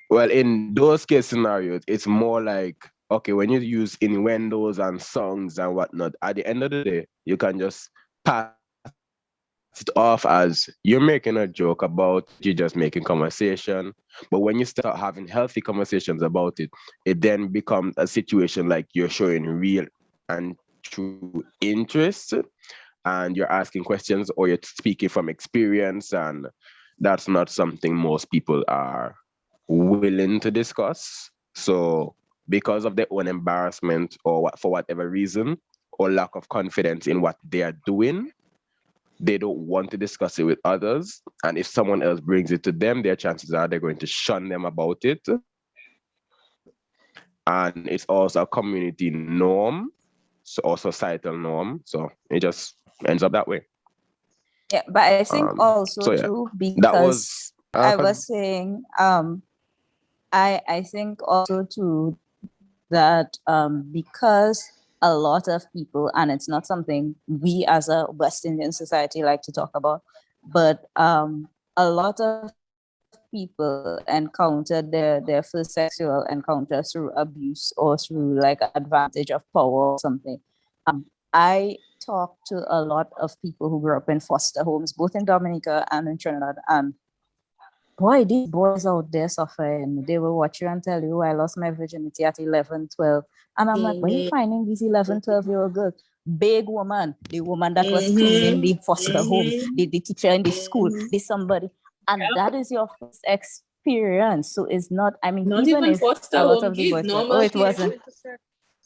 Well, in those case scenarios, it's more like, okay, when you use innuendos and songs and whatnot, at the end of the day, you can just pass it off as you're making a joke about, you're just making conversation. But when you start having healthy conversations about it, it then becomes a situation like you're showing real and true interest and you're asking questions or you're speaking from experience, and that's not something most people are willing to discuss. So because of their own embarrassment or for whatever reason, or lack of confidence in what they are doing, they don't want to discuss it with others. And if someone else brings it to them, their chances are they're going to shun them about it. And it's also a community norm, or societal norm. So it just ends up that way. Yeah, but I think also so yeah, too, that because was I was saying, I think also too that because a lot of people, and it's not something we as a West Indian society like to talk about, but a lot of people encountered their first sexual encounter through abuse or through like advantage of power or something. I talked to a lot of people who grew up in foster homes, both in Dominica and in Trinidad, and boy, these boys out there suffering. They will watch you and tell you, I lost my virginity at 11, 12. And I'm like, where are you finding these 11, 12-year-old girls? Big woman, the woman that was cleaning the foster home, the teacher in the school, the somebody. And that is your first experience. So it's not, I mean, Not even even if foster a lot home, of the these boys, normal it kids. wasn't.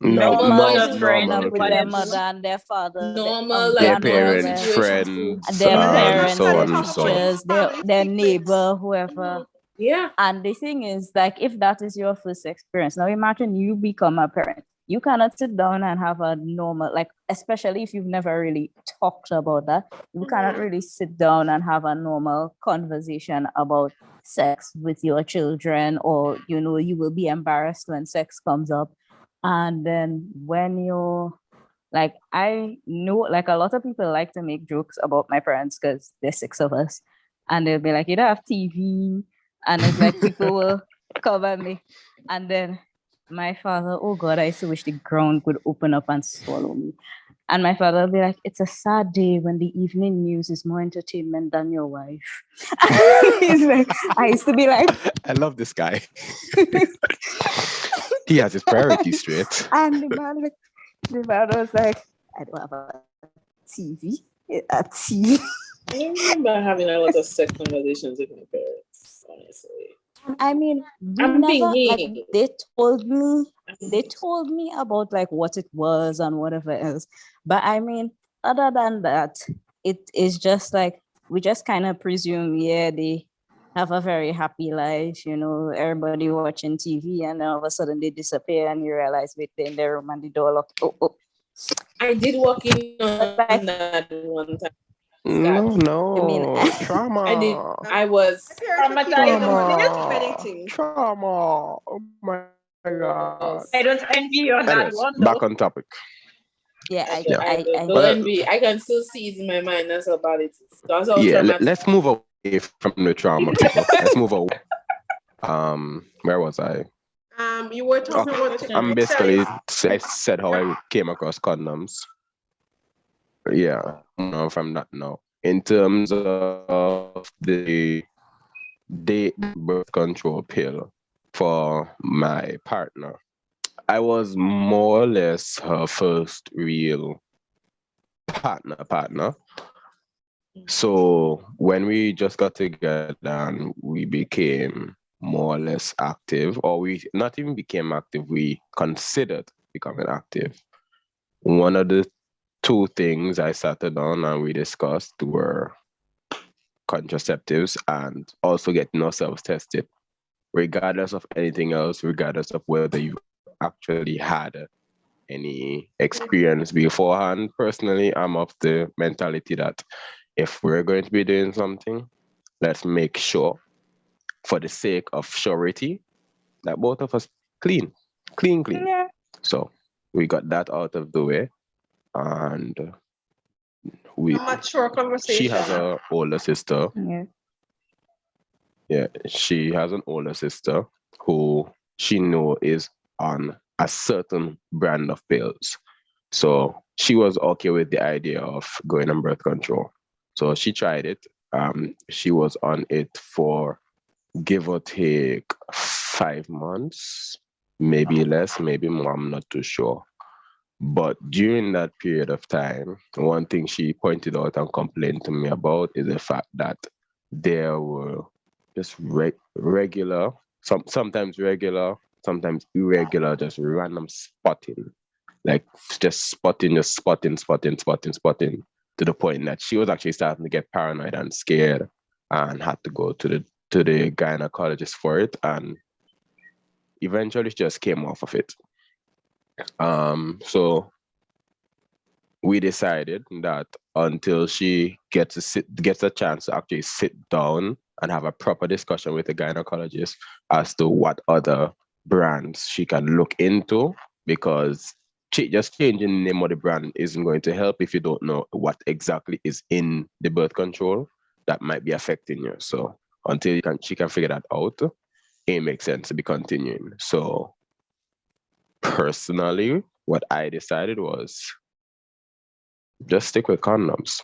Normal Boys boys, growing up normal with their kids. mother and their father, normal their like uncle normal and parents, situations. friends, their Let's parents, not so their on and talk so about on. teachers, their family neighbor, secrets. whoever. Yeah. And the thing is, like, if that is your first experience, now imagine you become a parent. You cannot sit down and have a normal, like, especially if you've never really talked about that, you cannot really sit down and have a normal conversation about sex with your children, or, you know, you will be embarrassed when sex comes up. And then when you're like, I know, like, a lot of people like to make jokes about my parents because there's six of us. And they'll be like, you don't have TV. And it's like people will cover me. And then my father, oh God, I so wish the ground could open up and swallow me. And my father will be like, it's a sad day when the evening news is more entertainment than your wife. He's like, I used to be like, I love this guy. He has his priorities straight. and the man was like, I don't have a TV. A TV. I remember having a lot of sex conversations with my parents, honestly. I mean, we I'm never like thinking. they told me about like what it was and whatever else. But I mean, other than that, it is just like we just kind of presume, yeah, they have a very happy life, everybody watching TV, and then all of a sudden they disappear and you realize wait, they're in their room and the door locked. Oh. I did walk in on Like, that one time. No, I mean, trauma. I did. I was Traumatized. Trauma. Oh my god. I don't envy you on that Anyways, one back though. on topic. yeah, the Well, envy. I can still see it in my mind. That's how bad it is. That's how Yeah, traumatic. let's move away from the trauma, people. Let's move away. Where was I? You were talking about I'm basically I said how I came across condoms. Yeah, from that now. In terms of the birth control pill for my partner, I was more or less her first real partner. So when we just got together and we became more or less active, or we not even became active, we considered becoming active. One of the two things I sat down and we discussed were contraceptives and also getting ourselves tested, regardless of anything else, regardless of whether you actually had any experience beforehand. Personally, I'm of the mentality that if we're going to be doing something, let's make sure, for the sake of surety, that both of us clean. yeah. So we got that out of the way, and a mature conversation. she has an older sister. Yeah. Yeah, she has an older sister who she know is on a certain brand of pills. So she was okay with the idea of going on birth control. So she tried it. She was on it for give or take 5 months, maybe less, maybe more. I'm not too sure. But during that period of time, one thing she pointed out and complained to me about is the fact that there were just regular, sometimes regular, sometimes irregular, just random spotting, like just spotting, to the point that she was actually starting to get paranoid and scared, and had to go to the gynecologist for it, and eventually she just came off of it. So we decided that until she gets a chance to actually sit down and have a proper discussion with the gynecologist as to what other brands she can look into, because just changing the name of the brand isn't going to help if you don't know what exactly is in the birth control that might be affecting you. So until she can figure that out, it makes sense to be continuing. So personally, what I decided was just stick with condoms.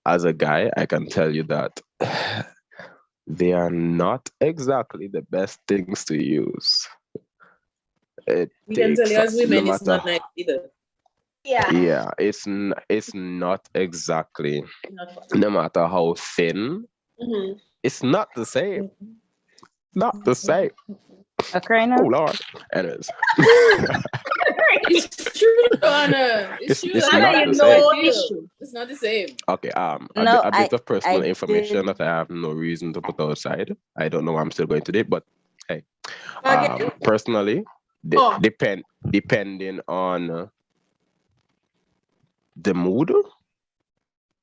As a guy, I can tell you that they are not exactly the best things to use. We can tell you as women, it's not nice either. Yeah, it's not exactly. No matter how thin, it's not the same. Not the same. Okay, now. Oh Lord. Anyways. It's true, Anna. It's true. It's Anna, not the same. it's true. It's not the same. Okay, No, a bit of personal I information did. that I have no reason to put outside. I don't know why I'm still going to do it, but hey, Again? personally, depending on the mood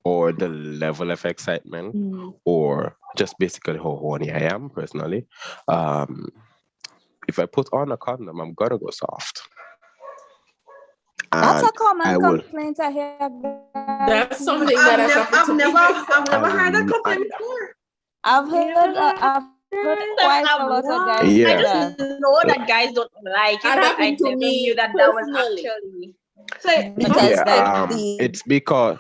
or the level of excitement, or just basically how horny I am personally, if I put on a condom, I'm gonna go soft. That's a And common I will. complaint I hear. That's something that has happened I've to me. never heard that I'm- complaint before. I've But Sometimes quite a lot of guys I do Yeah. just that. know that guys don't like it, That but I happened to never me knew that that was personally. actually. So, Because Yeah. okay. It's because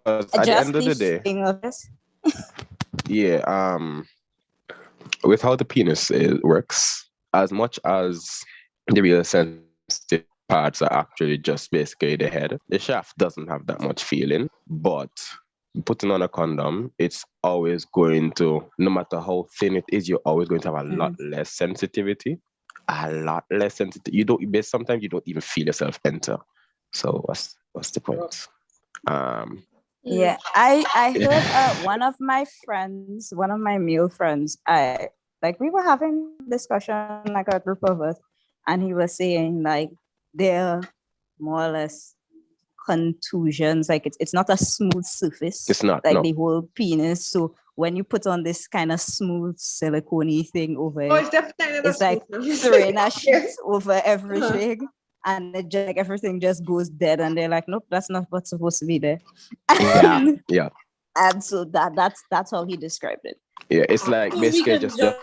at the just end of the the day, feeling of this. yeah. With how the penis works, as much as the real sensitive parts are actually just basically the head, the shaft doesn't have that much feeling. But putting on a condom, it's always going to, no matter how thin it is, you're always going to have a lot less sensitivity. A lot less sensitive. You don't. Sometimes you don't even feel yourself enter. So what's the point? Um, Yeah, I heard one of my friends, one of my male friends, I like we were having discussion like a group of us, and he was saying like they're more or less contusions, like it's not a smooth surface, it's not like no. the whole penis. So when you put on this kind of smooth silicone thing over Oh, it, it's definitely not it's like smooth. throwing a sheet Yes. over everything, and it just like everything just goes dead, and they're like, nope, that's not what's supposed to be there. Yeah, and, yeah, and so that's how he described it. yeah. It's like So we basically can just like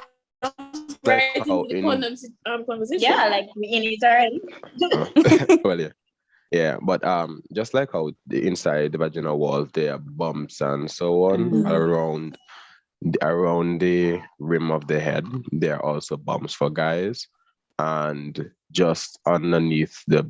jump how right into in the conversation. Yeah, like in it already. well, yeah, but just like how the inside the vaginal walls there are bumps and so on around the rim of the head, there are also bumps for guys, and just underneath the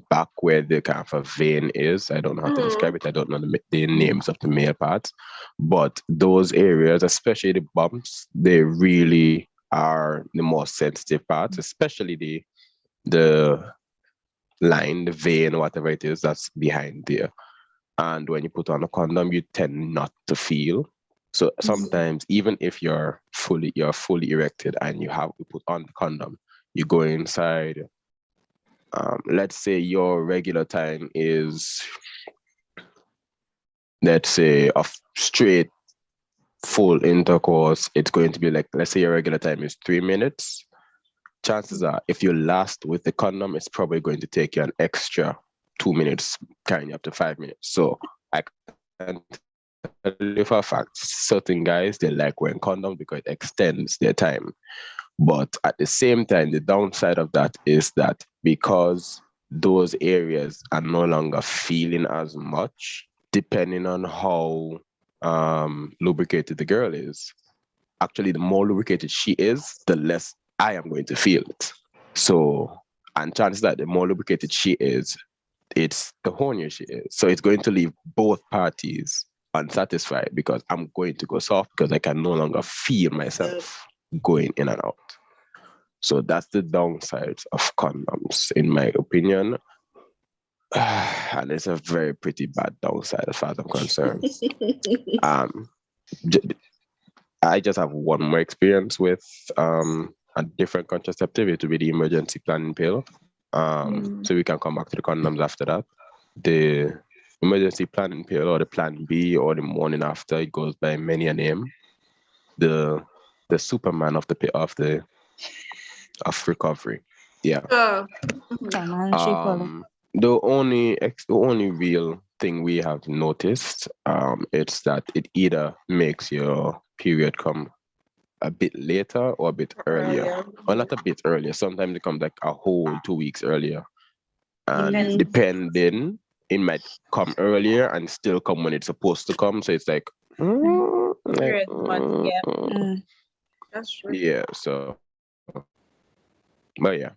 back where the kind of a vein is. I don't know how to describe it. I don't know the names of the male parts, but those areas, especially the bumps, they really are the most sensitive parts, especially the line, the vein, whatever it is that's behind there. And when you put on a condom, you tend not to feel. So sometimes, even if you're fully erected and you have to put on the condom, you go inside. Let's say your regular time is, let's say, of straight full intercourse. It's going to be like, let's say your regular time is 3 minutes. Chances are, if you last with the condom, it's probably going to take you an extra 2 minutes, carrying you up to 5 minutes. So I can tell you for a fact, certain guys they like wearing condoms because it extends their time. But at the same time, the downside of that is that because those areas are no longer feeling as much, depending on how lubricated the girl is. Actually, the more lubricated she is, the less I am going to feel it. So, and chances that the more lubricated she is, it's the hornier she is. So it's going to leave both parties unsatisfied because I'm going to go soft because I can no longer feel myself going in and out. So that's the downsides of condoms, in my opinion. And it's a very pretty bad downside as far as I'm concerned. Um, j- I just have one more experience with a different contraceptive. It will be the emergency planning pill. So we can come back to the condoms after that. The emergency planning pill or the plan B or the morning after, it goes by many a name. The Superman of of recovery. Yeah. Oh, Financial color. The only real thing we have noticed it's that it either makes your period come a bit later or a bit earlier. earlier. Or not a bit earlier. Sometimes it comes like a whole 2 weeks earlier. And Depends. depending, it might come earlier and still come when it's supposed to come. So it's like, Period month, yeah. That's true. yeah. But yeah.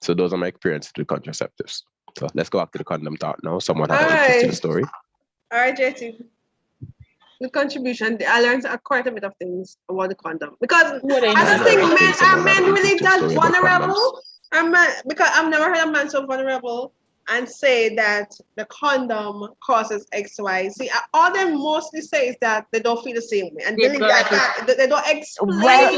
So those are my experiences with contraceptives. So let's go back to the condom talk now. Someone had an interesting Alright. story. All right, JT. Good contribution. I learned quite a bit of things about the condom because What I I I don't know. think never men think are someone had men an really interesting that story about condoms. vulnerable. Because I've never heard a man so vulnerable and say that the condom causes X, Y, Z. All they mostly say is that they don't feel the same way, and They believe don't that, like it. that they don't explain. Well,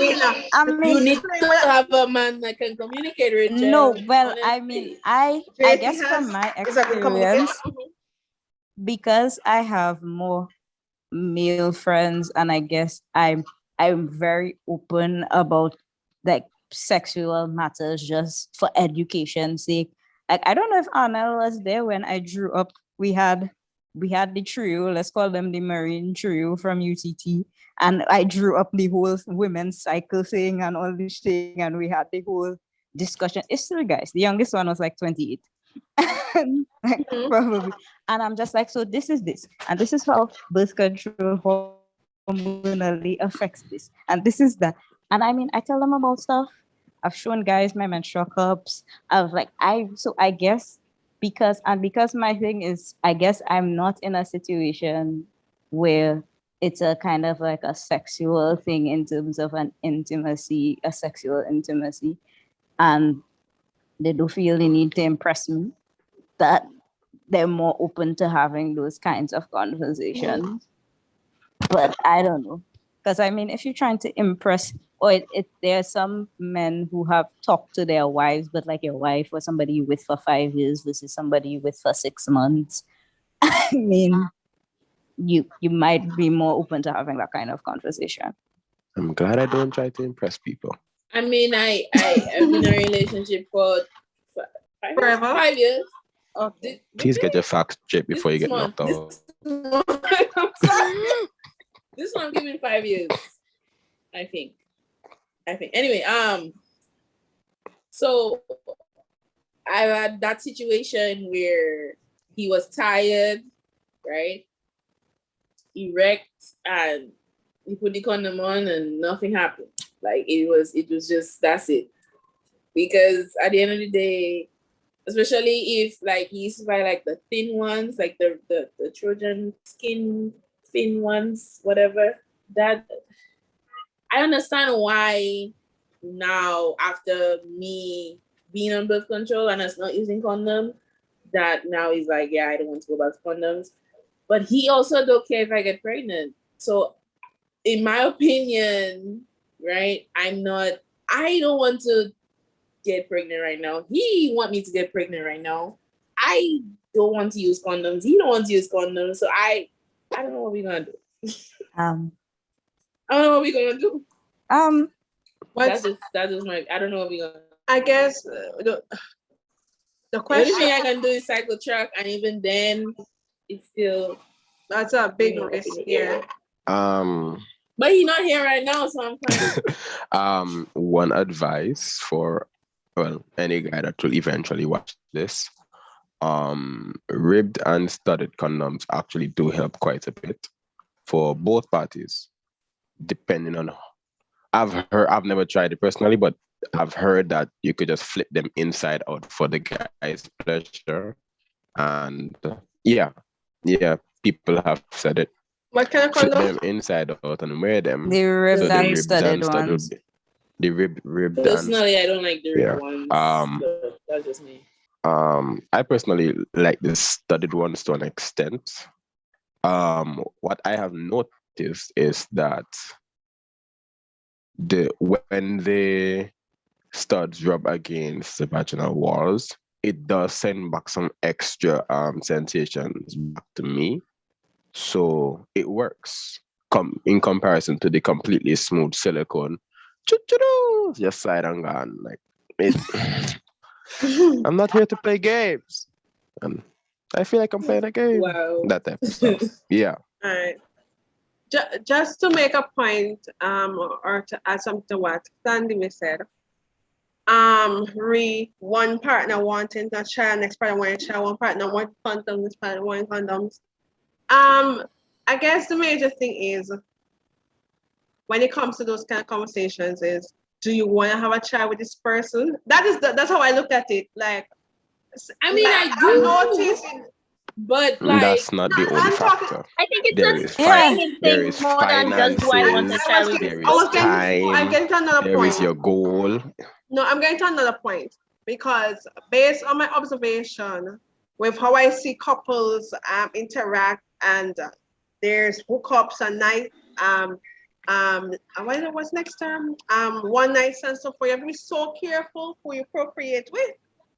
I They mean, You don't need explain to what have a man that can communicate with no, you. well, I mean, Honestly. I JT guess from has my is a good communicator. experience, because I have more male friends, and I guess I'm very open about like sexual matters just for education's sake. Like I don't know if Arnel was there when I grew up. We had we had the trio, let's call them the Marine trio from UTT. And I drew up the whole women's cycle thing and all this thing. And we had the whole discussion. It's still guys. The youngest one was like 28. Probably. And I'm just like, so this is this. And this is how birth control hormonally affects this. And this is that. And I mean, I tell them about stuff. I've shown guys my menstrual cups. I guess because my thing is, I guess I'm not in a situation where it's a kind of like a sexual thing in terms of an intimacy, a sexual intimacy. And they do feel the need to impress me, that they're more open to having those kinds of conversations. But I don't know. Because I mean, if you're trying to impress, or there are some men who have talked to their wives, but like your wife or somebody you with for 5 years versus somebody you with for 6 months. I mean, you might be more open to having that kind of conversation. I'm glad I don't try to impress people. I mean, I've been in a relationship for 5 years. Forever? 5 years. Okay. Please get your facts straight before you get This knocked out. I'm sorry. This one I'm giving 5 years. I think. Anyway, so I had that situation where he was tired, right? He wrecked and he put the condom on and nothing happened. Like it was just, that's it. Because at the end of the day, especially if like he used to buy like the thin ones, like the Trojan skin thin ones, whatever, that I understand why now after me being on birth control and us not using condom, that now he's like, yeah, I don't want to go back to condoms. But he also don't care if I get pregnant. So in my opinion, right, I don't want to get pregnant right now. He want me to get pregnant right now. I don't want to use condoms. He don't want to use condoms. So I don't know what we're gonna do. I don't know what we're gonna do. That's just my, I don't know what we're gonna do. I guess the The question, only thing I can do is cycle truck, and even then it's still, that's a big risk here. but he's not here right now, so I'm fine. One advice for any guy that will eventually watch this. Ribbed and studded condoms actually do help quite a bit for both parties, depending on. I've never tried it personally, but I've heard that you could just flip them inside out for the guy's pleasure, and yeah, people have said it. What kind of Flip condom? them inside out and wear them. The ribbed the and ribbed studded and studded ones. the ribbed and Personally, I don't like the Yeah. red ones. So that's just me. I personally like the studded ones to an extent. What I have noticed is that when the studs rub against the vaginal walls, it does send back some extra sensations back to me. So it works. In comparison to the completely smooth silicone, just slide and gone. Like it. I'm not here to play games, and I feel like I'm playing a game. Wow. That type of stuff. Yeah. All right. Just to make a point, or to add something to what Sandy said. One partner wanting to try, next partner wanting to try, one partner wanting condoms, this partner wanting condoms. I guess the major thing is, when it comes to those kind of conversations, is, do you want to have a child with this person? That's how I look at it. Like, I mean, like, I do, notice, but like, That's not the only I'm talking- factor. I think it's There just is finding there things is more than just do I want a finances, child with there this is person. I'm getting to another there point. is your goal. No, I'm getting to another point, because based on my observation with how I see couples interact, and there's hookups and what's next term? One night stands. So for you have to be so careful who you procreate with.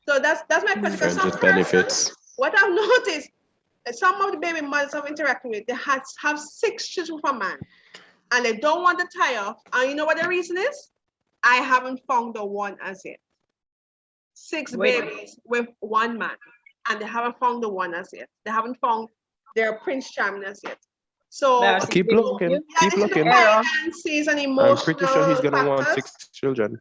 So that's my question. Friends Some with benefits. what I've noticed, some of the baby mothers I've interacted with, they have 6 children with a man, and they don't want to tie off. And you know what the reason is? I haven't found the one as yet. 6 babies with one man, and they haven't found the one as yet. They haven't found they're Prince Charming as yet. So Well, Keep with looking. you. yeah, Keep the looking. dependency is an I'm pretty sure he's emotional gonna want factors. 6 children, I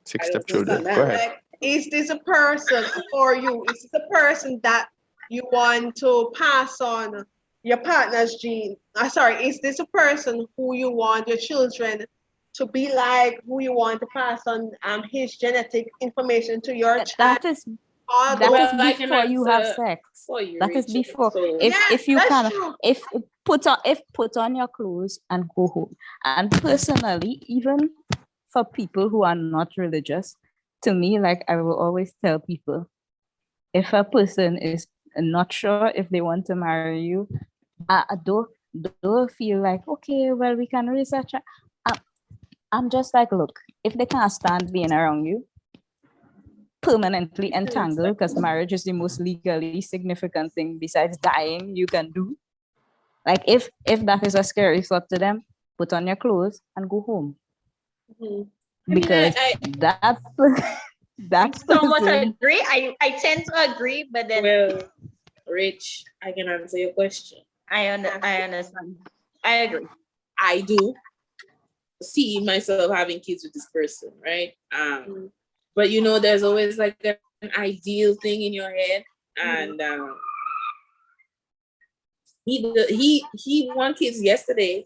6 don't stepchildren. understand Go that. ahead. Like, is this a person for you? Is this a person that you want to pass on your partner's gene? Sorry, is this a person who you want your children to be like, who you want to pass on his genetic information to your child? That is All that those, is Well, I can before you have answer sex. for you, That is Rachel. before. So yeah, If you that's can, true. if put on your clothes and go home. And personally, even for people who are not religious, to me, like I will always tell people, if a person is not sure if they want to marry you, don't feel like, okay, well, we can research it. I- I'm just like, look, if they can't stand being around you, permanently entangled, because marriage is the most legally significant thing besides dying you can do. Like if that is a scary thought to them, put on your clothes and go home. Mhm. I mean, Because I that I that somewhat person, agree. I tend to agree, but then well, Rich, I can answer your question. I understand. I agree. I do see myself having kids with this person, right? Mm. But you know, there's always like an ideal thing in your head, and he won kids yesterday.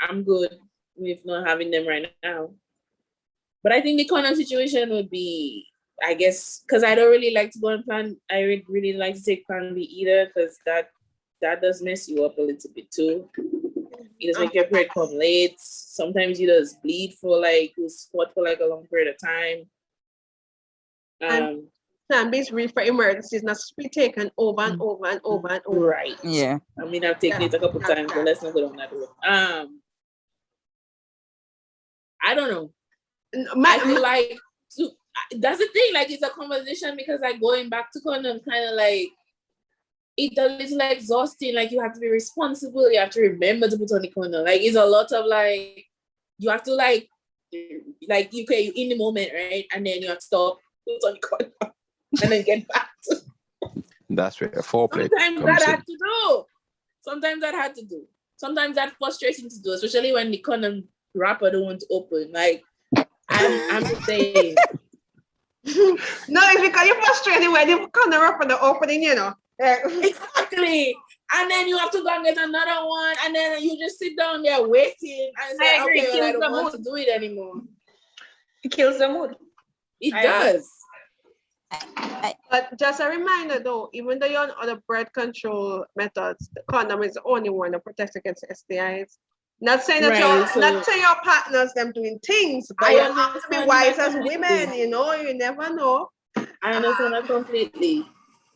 I'm good with not having them right now. But I think the condom situation would be, I guess, because I don't really like to go on plan. I would really like to take plan B either, because that does mess you up a little bit too. It does make your period come late. Sometimes you just bleed for like you spot for like a long period of time. And plan B is really for emergencies, not to be taken over and over and over and over. Right. yeah. I mean, I've taken it a couple times, but let's not go down that road. I don't know. I feel like that's the thing. Like, it's a conversation because like going back to condom, kind of like it's a little exhausting. Like, you have to be responsible. You have to remember to put on the condom. Like, it's a lot of like you have to like you in the moment, right? And then you have to stop, put on the condom, and then get back to. That's where foreplay Sometimes comes that in. had to do. Sometimes that had to do. Sometimes that frustrating to do, especially when the condom wrapper don't want to open. Like, I'm just saying. No, it's because you're frustrated when you come up for the opening, you know. Exactly. And then you have to go and get another one, and then you just sit down there waiting and say, I agree. okay, well, I Kills don't the want to mood. do it anymore. It kills the mood. It I agree. does. But just a reminder though, even though you're on other birth control methods, the condom is the only one that protects against STIs. Not saying that Right, not saying your partners them doing things, but I you have to be understand wise that as women, completely. you know, you never know. I understand that completely.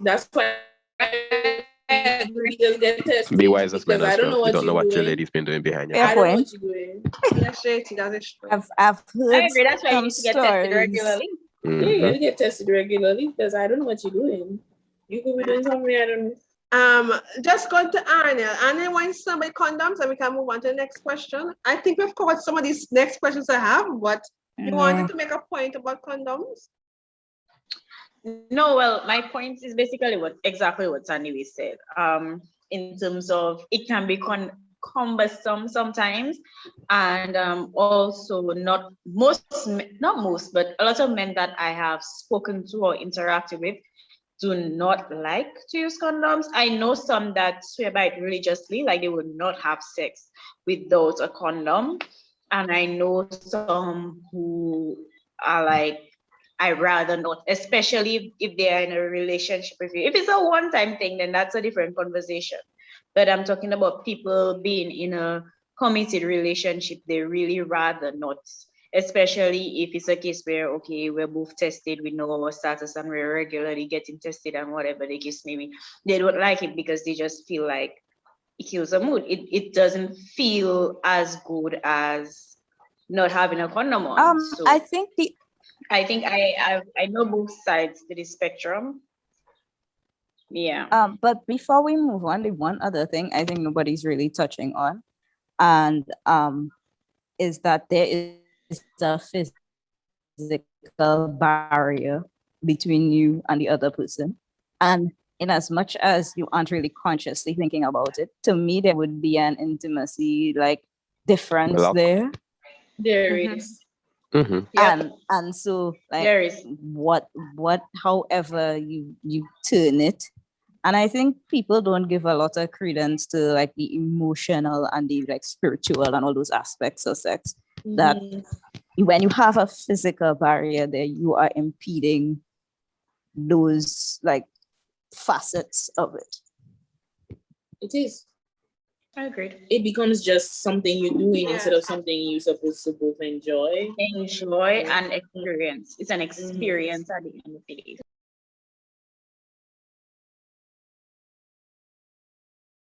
That's why I agree to get tested, Be wise as men because I as don't well. know You what don't know you're what your doing. lady's been doing behind your Fair I back. don't know point. what you're doing. Yes, JT, that is true. I've I heard agree. That's why you some need to get tested stories. regularly. Yeah, you Mhm. gotta get tested regularly, because I don't know what you're doing. You could be doing something I don't know. Just going to Arnel. Arnel wants somebody condoms, and we can move on to the next question. I think we've covered some of these next questions I have, but you wanted to make a point about condoms? No, well, my point is basically exactly what Sandy said. In terms of it can be cumbersome sometimes, and also not most, but a lot of men that I have spoken to or interacted with do not like to use condoms. I know some that swear by it religiously, like they would not have sex without a condom, and I know some who are like, I rather not, especially if they are in a relationship with you. If it's a one-time thing, then that's a different conversation. But I'm talking about people being in a committed relationship, they really rather not, especially if it's a case where, okay, we're both tested, we know our status, and we're regularly getting tested and whatever the case may be. They don't like it because they just feel like it kills the mood. It doesn't feel as good as not having a condom on. So I think I know both sides to the spectrum. Yeah. but before we move on, the one other thing I think nobody's really touching on, and is that there is a physical barrier between you and the other person. And in as much as you aren't really consciously thinking about it, to me there would be an intimacy like difference Block. there. There Mhm. is. Mm-hmm. Yep, And so like there is. what however you turn it. And I think people don't give a lot of credence to like the emotional and the like spiritual and all those aspects of sex. That Mhm. when you have a physical barrier there, you are impeding those like facets of it. It is. I agreed. It becomes just something you're doing Yeah. instead of something you're supposed to both enjoy. Enjoy Yeah. and experience. It's an experience at the end of the day.